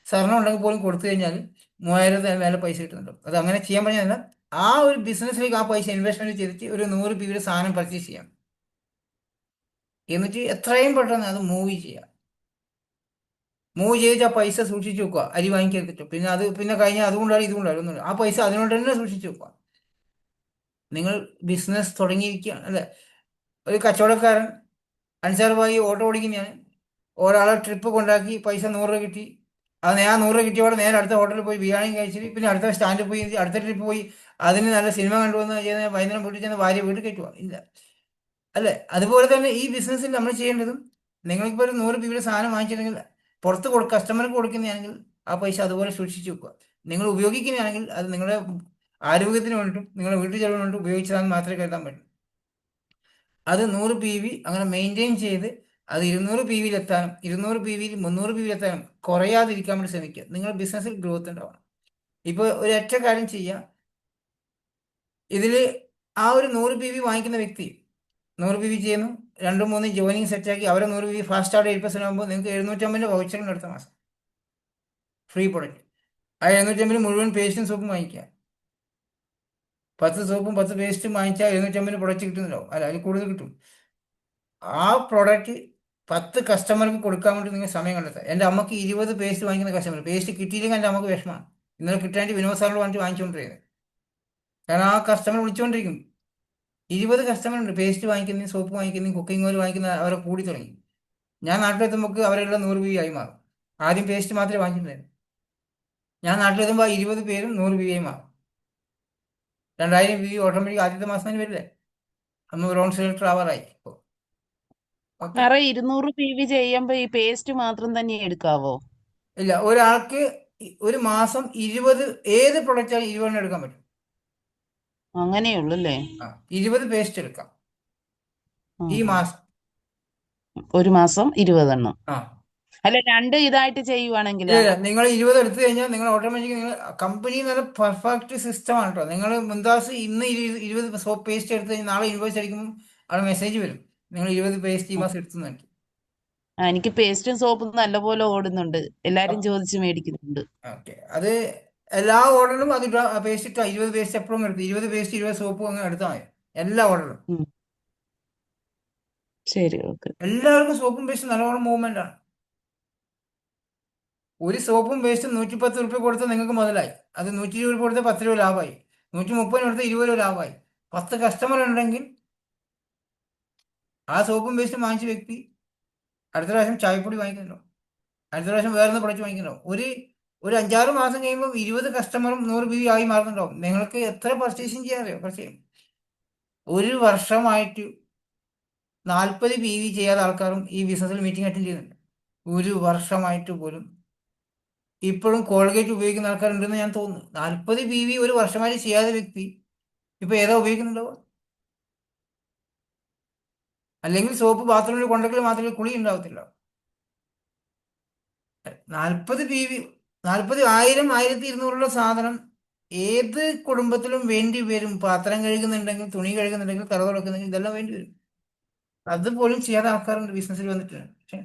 സ്വർണം ഉണ്ടെങ്കിൽ പോലും കൊടുത്തു കഴിഞ്ഞാൽ 3000 മേലെ പൈസ കിട്ടുന്നുണ്ട്. അത് അങ്ങനെ ചെയ്യാൻ പറഞ്ഞാൽ ആ ഒരു ബിസിനസ്സിലേക്ക് ആ പൈസ ഇൻവെസ്റ്റ്മെന്റ് ചെയ്തിട്ട് ഒരു 100 PBയുടെ സാധനം പർച്ചേസ് ചെയ്യാം. എന്നിട്ട് എത്രയും പെട്ടെന്ന് അത് മൂവ് ചെയ്യാം. മൂവ് ചെയ്തിട്ട് ആ പൈസ സൂക്ഷിച്ചു വെക്കുക. അരി വാങ്ങിക്കെടുത്തിട്ട് പിന്നെ കഴിഞ്ഞാൽ അതുകൊണ്ടാണ് ഒന്നുമില്ല. ആ പൈസ അതിനോട് തന്നെ സൂക്ഷിച്ചു വെക്കുക. നിങ്ങൾ ബിസിനസ് തുടങ്ങിയിരിക്കുകയാണ് അല്ലേ. ഒരു കച്ചവടക്കാരൻ അൻസാർ ഭായി ഓട്ടോ ഓടിക്കുന്നതാണ്. ഒരാളെ ട്രിപ്പ് കൊണ്ടാക്കി, പൈസ 100 രൂപ കിട്ടി. അത് ഞാൻ 100 രൂപ കിട്ടിയവിടെ നേരെ അടുത്ത ഹോട്ടലിൽ പോയി ബിരിയാണി കഴിച്ചിട്ട് പിന്നെ അടുത്ത സ്റ്റാൻഡിൽ പോയി അടുത്ത ട്രിപ്പ് പോയി അതിന് നല്ല സിനിമ കണ്ടുവന്ന് ചെയ്യുന്ന വൈകുന്നേരം വീട്ടിൽ ചെന്ന് ഭാര്യ വീട്ടിൽ കയറ്റുക ഇല്ല അല്ലേ. അതുപോലെ തന്നെ ഈ ബിസിനസ്സിൽ നമ്മൾ ചെയ്യേണ്ടതും, നിങ്ങൾക്കിപ്പോൾ ഒരു 100 PBയുടെ സാധനം വാങ്ങിച്ചിട്ടുണ്ടെങ്കിൽ പുറത്ത് കസ്റ്റമർക്ക് കൊടുക്കുന്നതാണെങ്കിൽ ആ പൈസ അതുപോലെ സൂക്ഷിച്ചു വെക്കുക. നിങ്ങൾ ഉപയോഗിക്കുന്നതാണെങ്കിൽ അത് നിങ്ങളുടെ ആരോഗ്യത്തിന് വേണ്ടിയിട്ടും നിങ്ങളുടെ വീട്ടിൽ ചെലവിന് വേണ്ടിയിട്ടും ഉപയോഗിച്ചതാണെന്ന് മാത്രമേ കരുതാൻ പറ്റൂ. അത് 100 PB അങ്ങനെ മെയിൻറ്റെയിൻ ചെയ്ത് അത് 200 PBയിലെത്താനും 200 PBയിൽ 300 PBയിലെത്താനും കുറയാതിരിക്കാൻ വേണ്ടി ശ്രമിക്കുക. നിങ്ങളുടെ ബിസിനസ്സിൽ ഗ്രോത്ത് ഉണ്ടാവണം. ഇപ്പോൾ ഒരൊറ്റ കാര്യം ചെയ്യുക. ഇതിൽ ആ ഒരു 100 PB വാങ്ങിക്കുന്ന വ്യക്തി 100 PB ചെയ്യുന്നു, 2-3 ജോയിനിങ് സെറ്റാക്കി അവരെ 100 PB ഫാസ്റ്റ് ആയിട്ട് 8% ആകുമ്പോൾ നിങ്ങൾക്ക് 750 വൗച്ചറുണ്ട് അടുത്ത മാസം ഫ്രീ പ്രൊഡക്റ്റ്. ആ 750 മുഴുവൻ പേസ്റ്റും സോപ്പും വാങ്ങിക്കുക. 10 സോപ്പും 10 പേസ്റ്റും വാങ്ങിച്ചാൽ 750 പ്രൊഡക്റ്റ് കിട്ടുന്നുണ്ടാവും. അല്ല, അതിൽ കൂടുതൽ കിട്ടും. ആ പ്രോഡക്റ്റ് 10 കസ്റ്റമർക്ക് കൊടുക്കാൻ വേണ്ടി നിങ്ങൾ സമയം കണ്ടെത്തുക. എൻ്റെ അമ്മക്ക് 20 പേസ്റ്റ് വാങ്ങിക്കുന്ന കസ്റ്റമർ, പേസ്റ്റ് കിട്ടിയില്ലെങ്കിൽ എൻ്റെ അമ്മക്ക് വിഷമമാണ്. ഇന്നലെ കിട്ടാനായിട്ട് വിനോദ സാറിനോട് വാങ്ങിച്ച് വാങ്ങിച്ചുകൊണ്ടിരിക്കുന്നത്. കാരണം ആ കസ്റ്റമർ വിളിച്ചുകൊണ്ടിരിക്കും. 20 കസ്റ്റമർ ഉണ്ട് പേസ്റ്റ് വാങ്ങിക്കുന്നതും സോപ്പ് വാങ്ങിക്കുന്നതും കുക്കിംഗ് ഓയിൽ വാങ്ങിക്കുന്ന അവരെ കൂടി തുടങ്ങി. ഞാൻ നാട്ടിലെത്തുമ്പോൾ അവരെല്ലാം 100 PB ആയി മാറും. ആദ്യം പേസ്റ്റ് മാത്രമേ വാങ്ങിച്ചിട്ടുണ്ടായിരുന്നു. ഞാൻ നാട്ടിലെത്തുമ്പോൾ 20 പേരും 100 PB ആയി മാറും. 2000 PB ഓട്ടോമാറ്റിക് ആദ്യത്തെ മാസം തന്നെ വരില്ലേ. അന്ന് ഗ്രൗണ്ട് സെലക്ടർ ആവാറായി. ഇപ്പോൾ വേറെ 200 PV ചെയ്യുമ്പോ ഈ പേസ്റ്റ് മാത്രം തന്നെ എടുക്കാവോ? ഇല്ല, ഒരാൾക്ക് ഒരു മാസം 20 ഏത് പ്രൊഡക്റ്റാണ് 20 എടുക്കാൻ പറ്റും. അങ്ങനെയുള്ളൂ അല്ലേ. 20 പേസ്റ്റ് എടുക്കാം ഈ മാസം. ഒരു മാസം 20 എണ്ണം. ആ അല്ല, 2 ഇതായിട്ട് ചെയ്യുവാണെങ്കിൽ നിങ്ങൾ 20 എടുത്തു കഴിഞ്ഞാൽ നിങ്ങൾ ഓട്ടോമാറ്റിക് നിങ്ങൾ കമ്പനി നല്ല പെർഫെക്റ്റ് സിസ്റ്റമാണ് കേട്ടോ. നിങ്ങൾ മുന്താസ് ഇന്ന് 20 സോപ്പ് പേസ്റ്റ് എടുത്തു കഴിഞ്ഞാൽ നാളെ ഇൻവോയ്സ് അടിക്കുമ്പോൾ അവിടെ മെസ്സേജ് വരും, നിങ്ങൾ 20 പേസ്റ്റ് ഈ മാസം എടുത്തുന്നുണ്ട്. എനിക്ക് പേസ്റ്റും സോപ്പും നല്ലപോലെ ഓടുന്നുണ്ട്. എല്ലാരും ചോദിച്ച് മേടിക്കുന്നുണ്ട്. ഓക്കെ, അത് എല്ലാ ഓർഡറിലും അത് പേസ്റ്റ് ഇട്ടാൽ 20 പേസ്റ്റ് എപ്പോഴും എടുത്ത് 20 പേസ്റ്റ് 20 സോപ്പും അങ്ങ് എടുത്താൽ മതി. എല്ലാ ഓർഡറിലും ഉം. ശരി, ഓക്കെ. എല്ലാവർക്കും സോപ്പും പേസ്റ്റ് നല്ലോണം മൂവ്മെന്റ് ആണ്. ഒരു സോപ്പും പേസ്റ്റും 110 രൂപ കൊടുത്താൽ നിങ്ങൾക്ക് മുതലായി. അത് 120 രൂപ കൊടുത്താൽ 10 രൂപ ലാഭമായി. 130 കൊടുത്താൽ 20 രൂപ ലാഭമായി. 10 കസ്റ്റമർ ഉണ്ടെങ്കിൽ ആ സോപ്പും പേസ്റ്റും വാങ്ങിച്ച വ്യക്തി അടുത്ത പ്രാവശ്യം ചായപ്പൊടി വാങ്ങിക്കണോ, അടുത്ത പ്രാവശ്യം വേറെ പ്രൊഡക്റ്റ് വാങ്ങിക്കണോ. ഒരു 5-6 മാസം കഴിയുമ്പോൾ 20 കസ്റ്റമറും 100 ബി ആയി മാറുന്നുണ്ടാവും. നിങ്ങൾക്ക് എത്ര പർച്ചേസിങ് ചെയ്യാൻ അറിയോ? പക്ഷേ ഒരു വർഷമായിട്ട് 40 PV ചെയ്യാത്ത ആൾക്കാരും ഈ ബിസിനസ്സിൽ മീറ്റിംഗ് അറ്റൻഡ് ചെയ്യുന്നുണ്ട്. ഒരു വർഷമായിട്ട് പോലും ഇപ്പോഴും കോൾഗേറ്റ് ഉപയോഗിക്കുന്ന ആൾക്കാരുണ്ടെന്ന് ഞാൻ തോന്നുന്നു. 40 PV ഒരു വർഷമായിട്ട് ചെയ്യാത്ത വ്യക്തി ഇപ്പൊ ഏതാ ഉപയോഗിക്കുന്നുണ്ടാവുക? അല്ലെങ്കിൽ സോപ്പ് ബാത്റൂമിൽ കൊണ്ടെങ്കിൽ മാത്രമേ കുളി ഉണ്ടാവത്തില്ല. 40 PV 1000 1200 സാധനം ഏത് കുടുംബത്തിലും വേണ്ടി വരും. പാത്രം കഴുകുന്നുണ്ടെങ്കിൽ, തുണി കഴുകുന്നുണ്ടെങ്കിൽ, കറ തുറക്കുന്നുണ്ടെങ്കിൽ ഇതെല്ലാം വേണ്ടി വരും. അതുപോലും ചെയ്യാത്ത ആൾക്കാരുണ്ട് ബിസിനസ്സിൽ വന്നിട്ട്. പക്ഷെ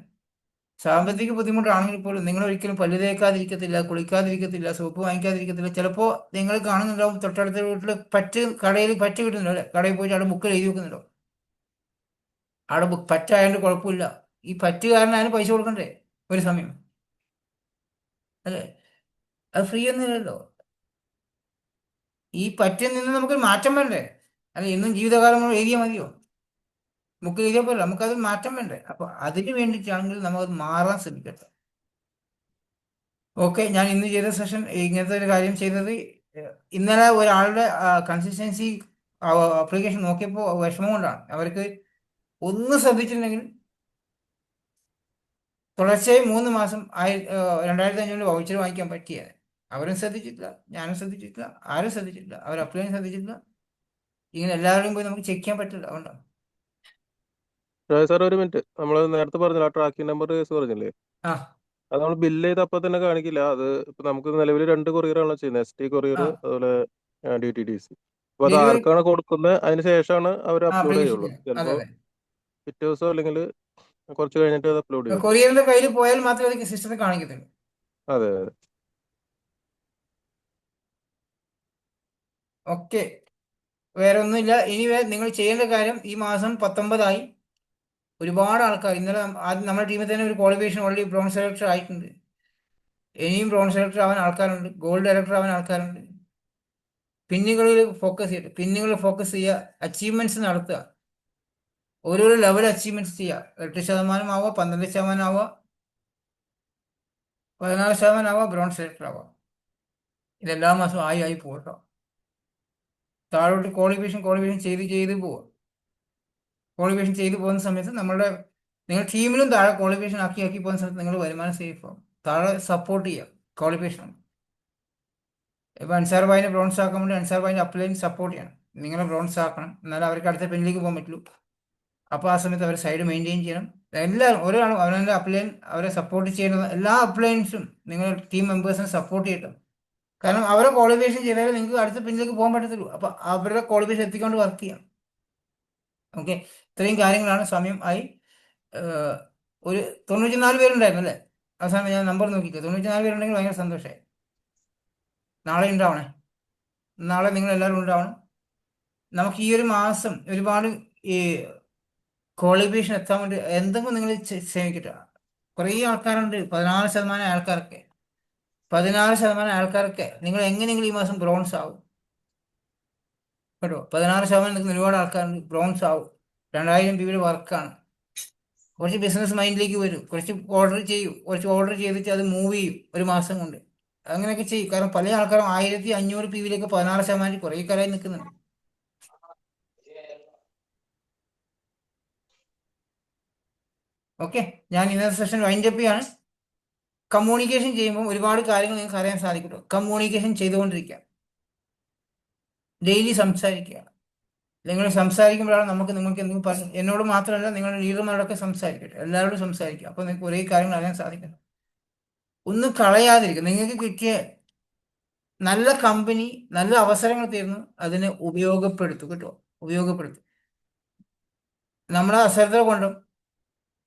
സാമ്പത്തിക ബുദ്ധിമുട്ടാണെങ്കിൽ പോലും നിങ്ങൾ ഒരിക്കലും പല്ല് തേക്കാതിരിക്കത്തില്ല, കുളിക്കാതിരിക്കത്തില്ല, സോപ്പ് വാങ്ങിക്കാതിരിക്കത്തില്ല. ചിലപ്പോൾ നിങ്ങൾ കാണുന്നുണ്ടാവും തൊട്ടടുത്ത വീട്ടിൽ കടയിൽ പറ്റ് കിട്ടുന്നുണ്ടോ അല്ലെ, കടയിൽ പോയിട്ട് അവിടെ ബുക്കിൽ എഴുതി വെക്കുന്നുണ്ടോ. അവിടെ പറ്റായതുകൊണ്ട് കുഴപ്പമില്ല. ഈ പറ്റുകാരനായാലും പൈസ കൊടുക്കണ്ടേ ഒരു സമയം, അല്ലേ? അത് ഫ്രീ ഒന്നുമില്ലല്ലോ. ഈ പറ്റിൽ നിന്ന് നമുക്കൊരു മാറ്റം വേണ്ടേ? അല്ല എന്നും ജീവിതകാലം നമ്മൾ എഴുതിയാൽ മതിയോ? ബുക്ക് എഴുതിയാൽ പോലെ നമുക്കത് മാറ്റം വേണ്ടേ? അപ്പൊ അതിന് വേണ്ടിയിട്ടാണെങ്കിൽ നമുക്കത് മാറാൻ ശ്രമിക്കട്ടെ. ഓക്കെ, ഞാൻ ഇന്ന് ചെയ്ത സെഷൻ ഇങ്ങനത്തെ ഒരു കാര്യം ചെയ്തത്, ഇന്നലെ ഒരാളുടെ കൺസിസ്റ്റൻസി ആപ്ലിക്കേഷൻ നോക്കിയപ്പോൾ വിഷമം കൊണ്ടാണ്. അവർക്ക് ഒന്ന് ശ്രദ്ധിച്ചിട്ടുണ്ടെങ്കിൽ തുടർച്ചയായി 3 മാസം 2500 വൗച്ചർ വാങ്ങിക്കാൻ പറ്റിയത്. അവരും ശ്രദ്ധിച്ചിട്ടില്ല, ഞാനും ശ്രദ്ധിച്ചിട്ടില്ല, ആരും ശ്രദ്ധിച്ചിട്ടില്ല, അവർ അപ്ലൈ ശ്രദ്ധിച്ചിട്ടില്ല. ഇങ്ങനെ എല്ലാവരുടെയും പോയി നമുക്ക് ചെക്ക് ചെയ്യാൻ പറ്റില്ല. അതുകൊണ്ടാണ്. സാർ ഒരു മിനിറ്റ്, നമ്മൾ നേരത്തെ പറഞ്ഞില്ല ആ ട്രാക്കിംഗ് നമ്പർ കേസ് പറഞ്ഞില്ലേ, ആ അത് നമ്മൾ ബില്ല് ചെയ്ത് അപ്പോൾ തന്നെ കാണിക്കില്ല. അത് ഇപ്പൊ നമുക്ക് നിലവിൽ 2 കൊറിയറാണല്ലോ ചെയ്യുന്നത്, ST കൊറിയർ ആ അതുപോലെ DTDC. അപ്പൊ അത് ഡെലിവറി ആർക്കാണ് കൊടുക്കുന്നത് അതിന് ശേഷമാണ് അവർ അപ്ലോഡ് ആപ്ലിക്കേഷൻ ചെയ്യുള്ളൂ. ചെയ്യാം. അതെ ചിലപ്പോൾ അതെ, പിറ്റേ ദിവസം അല്ലെങ്കിൽ കുറച്ച് കഴിഞ്ഞിട്ട് അത് അപ്ലോഡ് ചെയ്യുള്ളൂ. കൊറിയറിന്റെ കയ്യിൽ പോയാൽ മാത്രമേ അത് സിസ്റ്റത്തിൽ കാണിക്കത്തുള്ളൂ. അതെ അതെ. ഓക്കെ, വേറെ ഒന്നുമില്ല. ഇനി നിങ്ങൾ ചെയ്യേണ്ട കാര്യം, ഈ മാസം 19 ഒരുപാട് ആൾക്കാർ ഇന്നലെ ആദ്യം നമ്മുടെ ടീമിൽ തന്നെ ഒരു ക്വാളിഫിക്കേഷൻ ഓൾറെഡി ബ്രോൺസ് സെലക്ടർ ആയിട്ടുണ്ട്. ഇനിയും ബ്രോൺസ് സെലക്ടർ ആവാൻ ആൾക്കാരുണ്ട്, ഗോൾഡ് ഡയറക്ടർ ആവാൻ ആൾക്കാരുണ്ട്. പിന്നുകളിൽ ഫോക്കസ് ചെയ്യുക, അച്ചീവ്മെന്റ്സ് നടത്തുക, ഓരോരോ ലെവൽ അച്ചീവ്മെന്റ്സ് ചെയ്യുക. 8% ആവുക, 12% ആവുക, 14% ആവുക, ബ്രോൺസ് സെലക്ടർ ആവുക. ഇതെല്ലാ മാസവും ആയി പോകട്ടോ. താഴോട്ട് ക്വാളിഫിക്കേഷൻ ചെയ്ത് പോവുക. ക്വാളിഫിക്കേഷൻ ചെയ്തു പോകുന്ന സമയത്ത് നിങ്ങൾ ടീമിലും താഴെ ക്വാളിഫിക്കേഷൻ ആക്കി പോകുന്ന സമയത്ത് നിങ്ങൾ വരുമാനം സേഫ് ആവും. താഴെ സപ്പോർട്ട് ചെയ്യുക ക്വാളിഫിക്കേഷൻ. ഇപ്പൊ അൻസാർ ഭായിനെ ബ്രോൺസ് ആക്കാൻ വേണ്ടി അൻസാർ ഭായിന്റെ അപ്ലൈൻ സപ്പോർട്ട് ചെയ്യണം. നിങ്ങളെ ബ്രോൺസ് ആക്കണം, എന്നാലും അവർക്ക് അടുത്ത പെണ്ണിലേക്ക് പോകാൻ പറ്റുള്ളൂ. അപ്പോൾ ആ സമയത്ത് അവർ സൈഡ് മെയിൻറ്റെയിൻ ചെയ്യണം. എല്ലാവരും ഒരാളും അവരുടെ അപ്ലൈൻ അവരെ സപ്പോർട്ട് ചെയ്യുന്ന എല്ലാ അപ്ലൈൻസും നിങ്ങൾ ടീം മെമ്പേഴ്സിനെ സപ്പോർട്ട് ചെയ്യണം. കാരണം അവരെ ക്വാളിഫിക്കേഷൻ ചെയ്താലേ നിങ്ങൾക്ക് അടുത്ത പെണ്ണിലേക്ക് പോകാൻ പറ്റത്തുള്ളൂ. അപ്പൊ അവരുടെ ക്വാളിഫിക്കേഷൻ എത്തിക്കൊണ്ട് വർക്ക് ചെയ്യാം. ഓക്കെ, ഇത്രയും കാര്യങ്ങളാണ്. സമയം ആയി. ഒരു 94 പേരുണ്ടായിരുന്നു അല്ലേ? അവസാനം ഞാൻ നമ്പർ നോക്കിയിട്ട് 94 പേരുണ്ടെങ്കിൽ ഭയങ്കര സന്തോഷമായി. നാളെ ഉണ്ടാവണേ, നാളെ നിങ്ങൾ എല്ലാവരും ഉണ്ടാവണം. നമുക്ക് ഈ ഒരു മാസം ഒരുപാട് ഈ ക്വാളിഫിക്കേഷൻ എത്താൻ വേണ്ടി എന്തെങ്കിലും നിങ്ങൾ സേവിക്കട്ടെ. കുറേ ആൾക്കാരുണ്ട്, 16% ആൾക്കാരൊക്കെ 16% ആൾക്കാരൊക്കെ നിങ്ങൾ എങ്ങനെയെങ്കിലും ഈ മാസം ബ്രോൺസ് ആവും കേട്ടോ. 16% നിൽക്കുന്ന ഒരുപാട് ആൾക്കാരുണ്ട്, ബ്രോൺസ് ആവും. 2000 രൂപയുടെ വർക്കാണ്. കുറച്ച് ബിസിനസ് മൈൻഡിലേക്ക് വരും, കുറച്ച് ഓർഡർ ചെയ്തിട്ട് അത് മൂവ് ചെയ്യും ഒരു മാസം കൊണ്ട്. അങ്ങനെയൊക്കെ ചെയ്യും. കാരണം പല ആൾക്കാരും 1500 PVയിലേക്ക് 16% കുറേ കാലമായി നിൽക്കുന്നുണ്ട്. ഓക്കെ, ഞാൻ ഇന്നത്തെ സെഷൻ വൈൻഡപ്പ് ചെയ്യാണ്. കമ്മ്യൂണിക്കേഷൻ ചെയ്യുമ്പോൾ ഒരുപാട് കാര്യങ്ങൾ നിങ്ങൾക്ക് അറിയാൻ സാധിക്കുമല്ലോ. കമ്മ്യൂണിക്കേഷൻ ചെയ്തുകൊണ്ടിരിക്കുക, ഡെയിലി സംസാരിക്കുക. നിങ്ങൾ സംസാരിക്കുമ്പോഴാണ് നിങ്ങൾക്ക് എന്തെങ്കിലും പറഞ്ഞു, എന്നോട് മാത്രമല്ല നിങ്ങളുടെ ലീഡർമാരോടൊക്കെ സംസാരിക്കട്ടെ, എല്ലാവരോടും സംസാരിക്കുക. അപ്പോൾ നിങ്ങൾക്ക് കുറേ കാര്യങ്ങൾ അറിയാൻ സാധിക്കും. ഒന്നും കളയാതിരിക്കുക. നിങ്ങൾക്ക് കിട്ടിയ നല്ല കമ്പനി നല്ല അവസരങ്ങൾ തരുന്നു, അതിനെ ഉപയോഗപ്പെടുത്തും കേട്ടോ. ഉപയോഗപ്പെടുത്തും. നമ്മളെ അശ്രദ്ധ കൊണ്ടും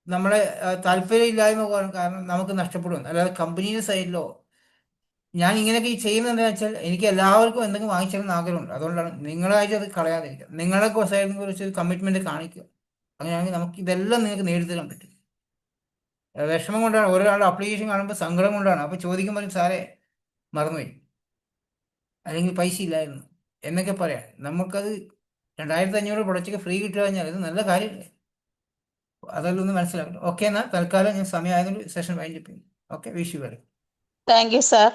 നമ്മളെ താല്പര്യമില്ലായ്മ കാരണം നമുക്ക് നഷ്ടപ്പെടും. അല്ലാതെ കമ്പനിയുടെ സൈഡിലോ ഞാൻ ഇങ്ങനെയൊക്കെ ഈ ചെയ്യുന്നത് എന്താ വെച്ചാൽ എനിക്ക് എല്ലാവർക്കും എന്തെങ്കിലും വാങ്ങിച്ചിരുന്ന ആഗ്രഹമുണ്ട്. അതുകൊണ്ടാണ് നിങ്ങളായിട്ട് അത് കളയാതിരിക്കുക. നിങ്ങളെ സൈഡിനെ കുറിച്ച് ഒരു കമ്മിറ്റ്മെന്റ് കാണിക്കുക. അങ്ങനെയാണെങ്കിൽ നമുക്ക് ഇതെല്ലാം നിങ്ങൾക്ക് നേടിത്തരാൻ പറ്റും. വിഷമം കൊണ്ടാണ് ഒരാളുടെ അപ്ലിക്കേഷൻ കാണുമ്പോൾ സങ്കടം കൊണ്ടാണ്. അപ്പോൾ ചോദിക്കുമ്പോൾ സാറേ മറന്നുപോയി, അല്ലെങ്കിൽ പൈസ ഇല്ലായിരുന്നു എന്നൊക്കെ പറയാം. നമുക്കത് 2500 പ്രൊഡക്റ്റൊക്കെ ഫ്രീ കിട്ടുക കഴിഞ്ഞാൽ ഇത് നല്ല കാര്യമല്ലേ? അതെല്ലാം ഒന്ന് മനസ്സിലാക്കണം. ഓക്കെ, എന്നാൽ തൽക്കാലം ഞാൻ സമയമായതുകൊണ്ട് സെഷൻ വൈൻഡപ്പ് ചെയ്യുന്നു. Okay, wish you well. Thank you sir.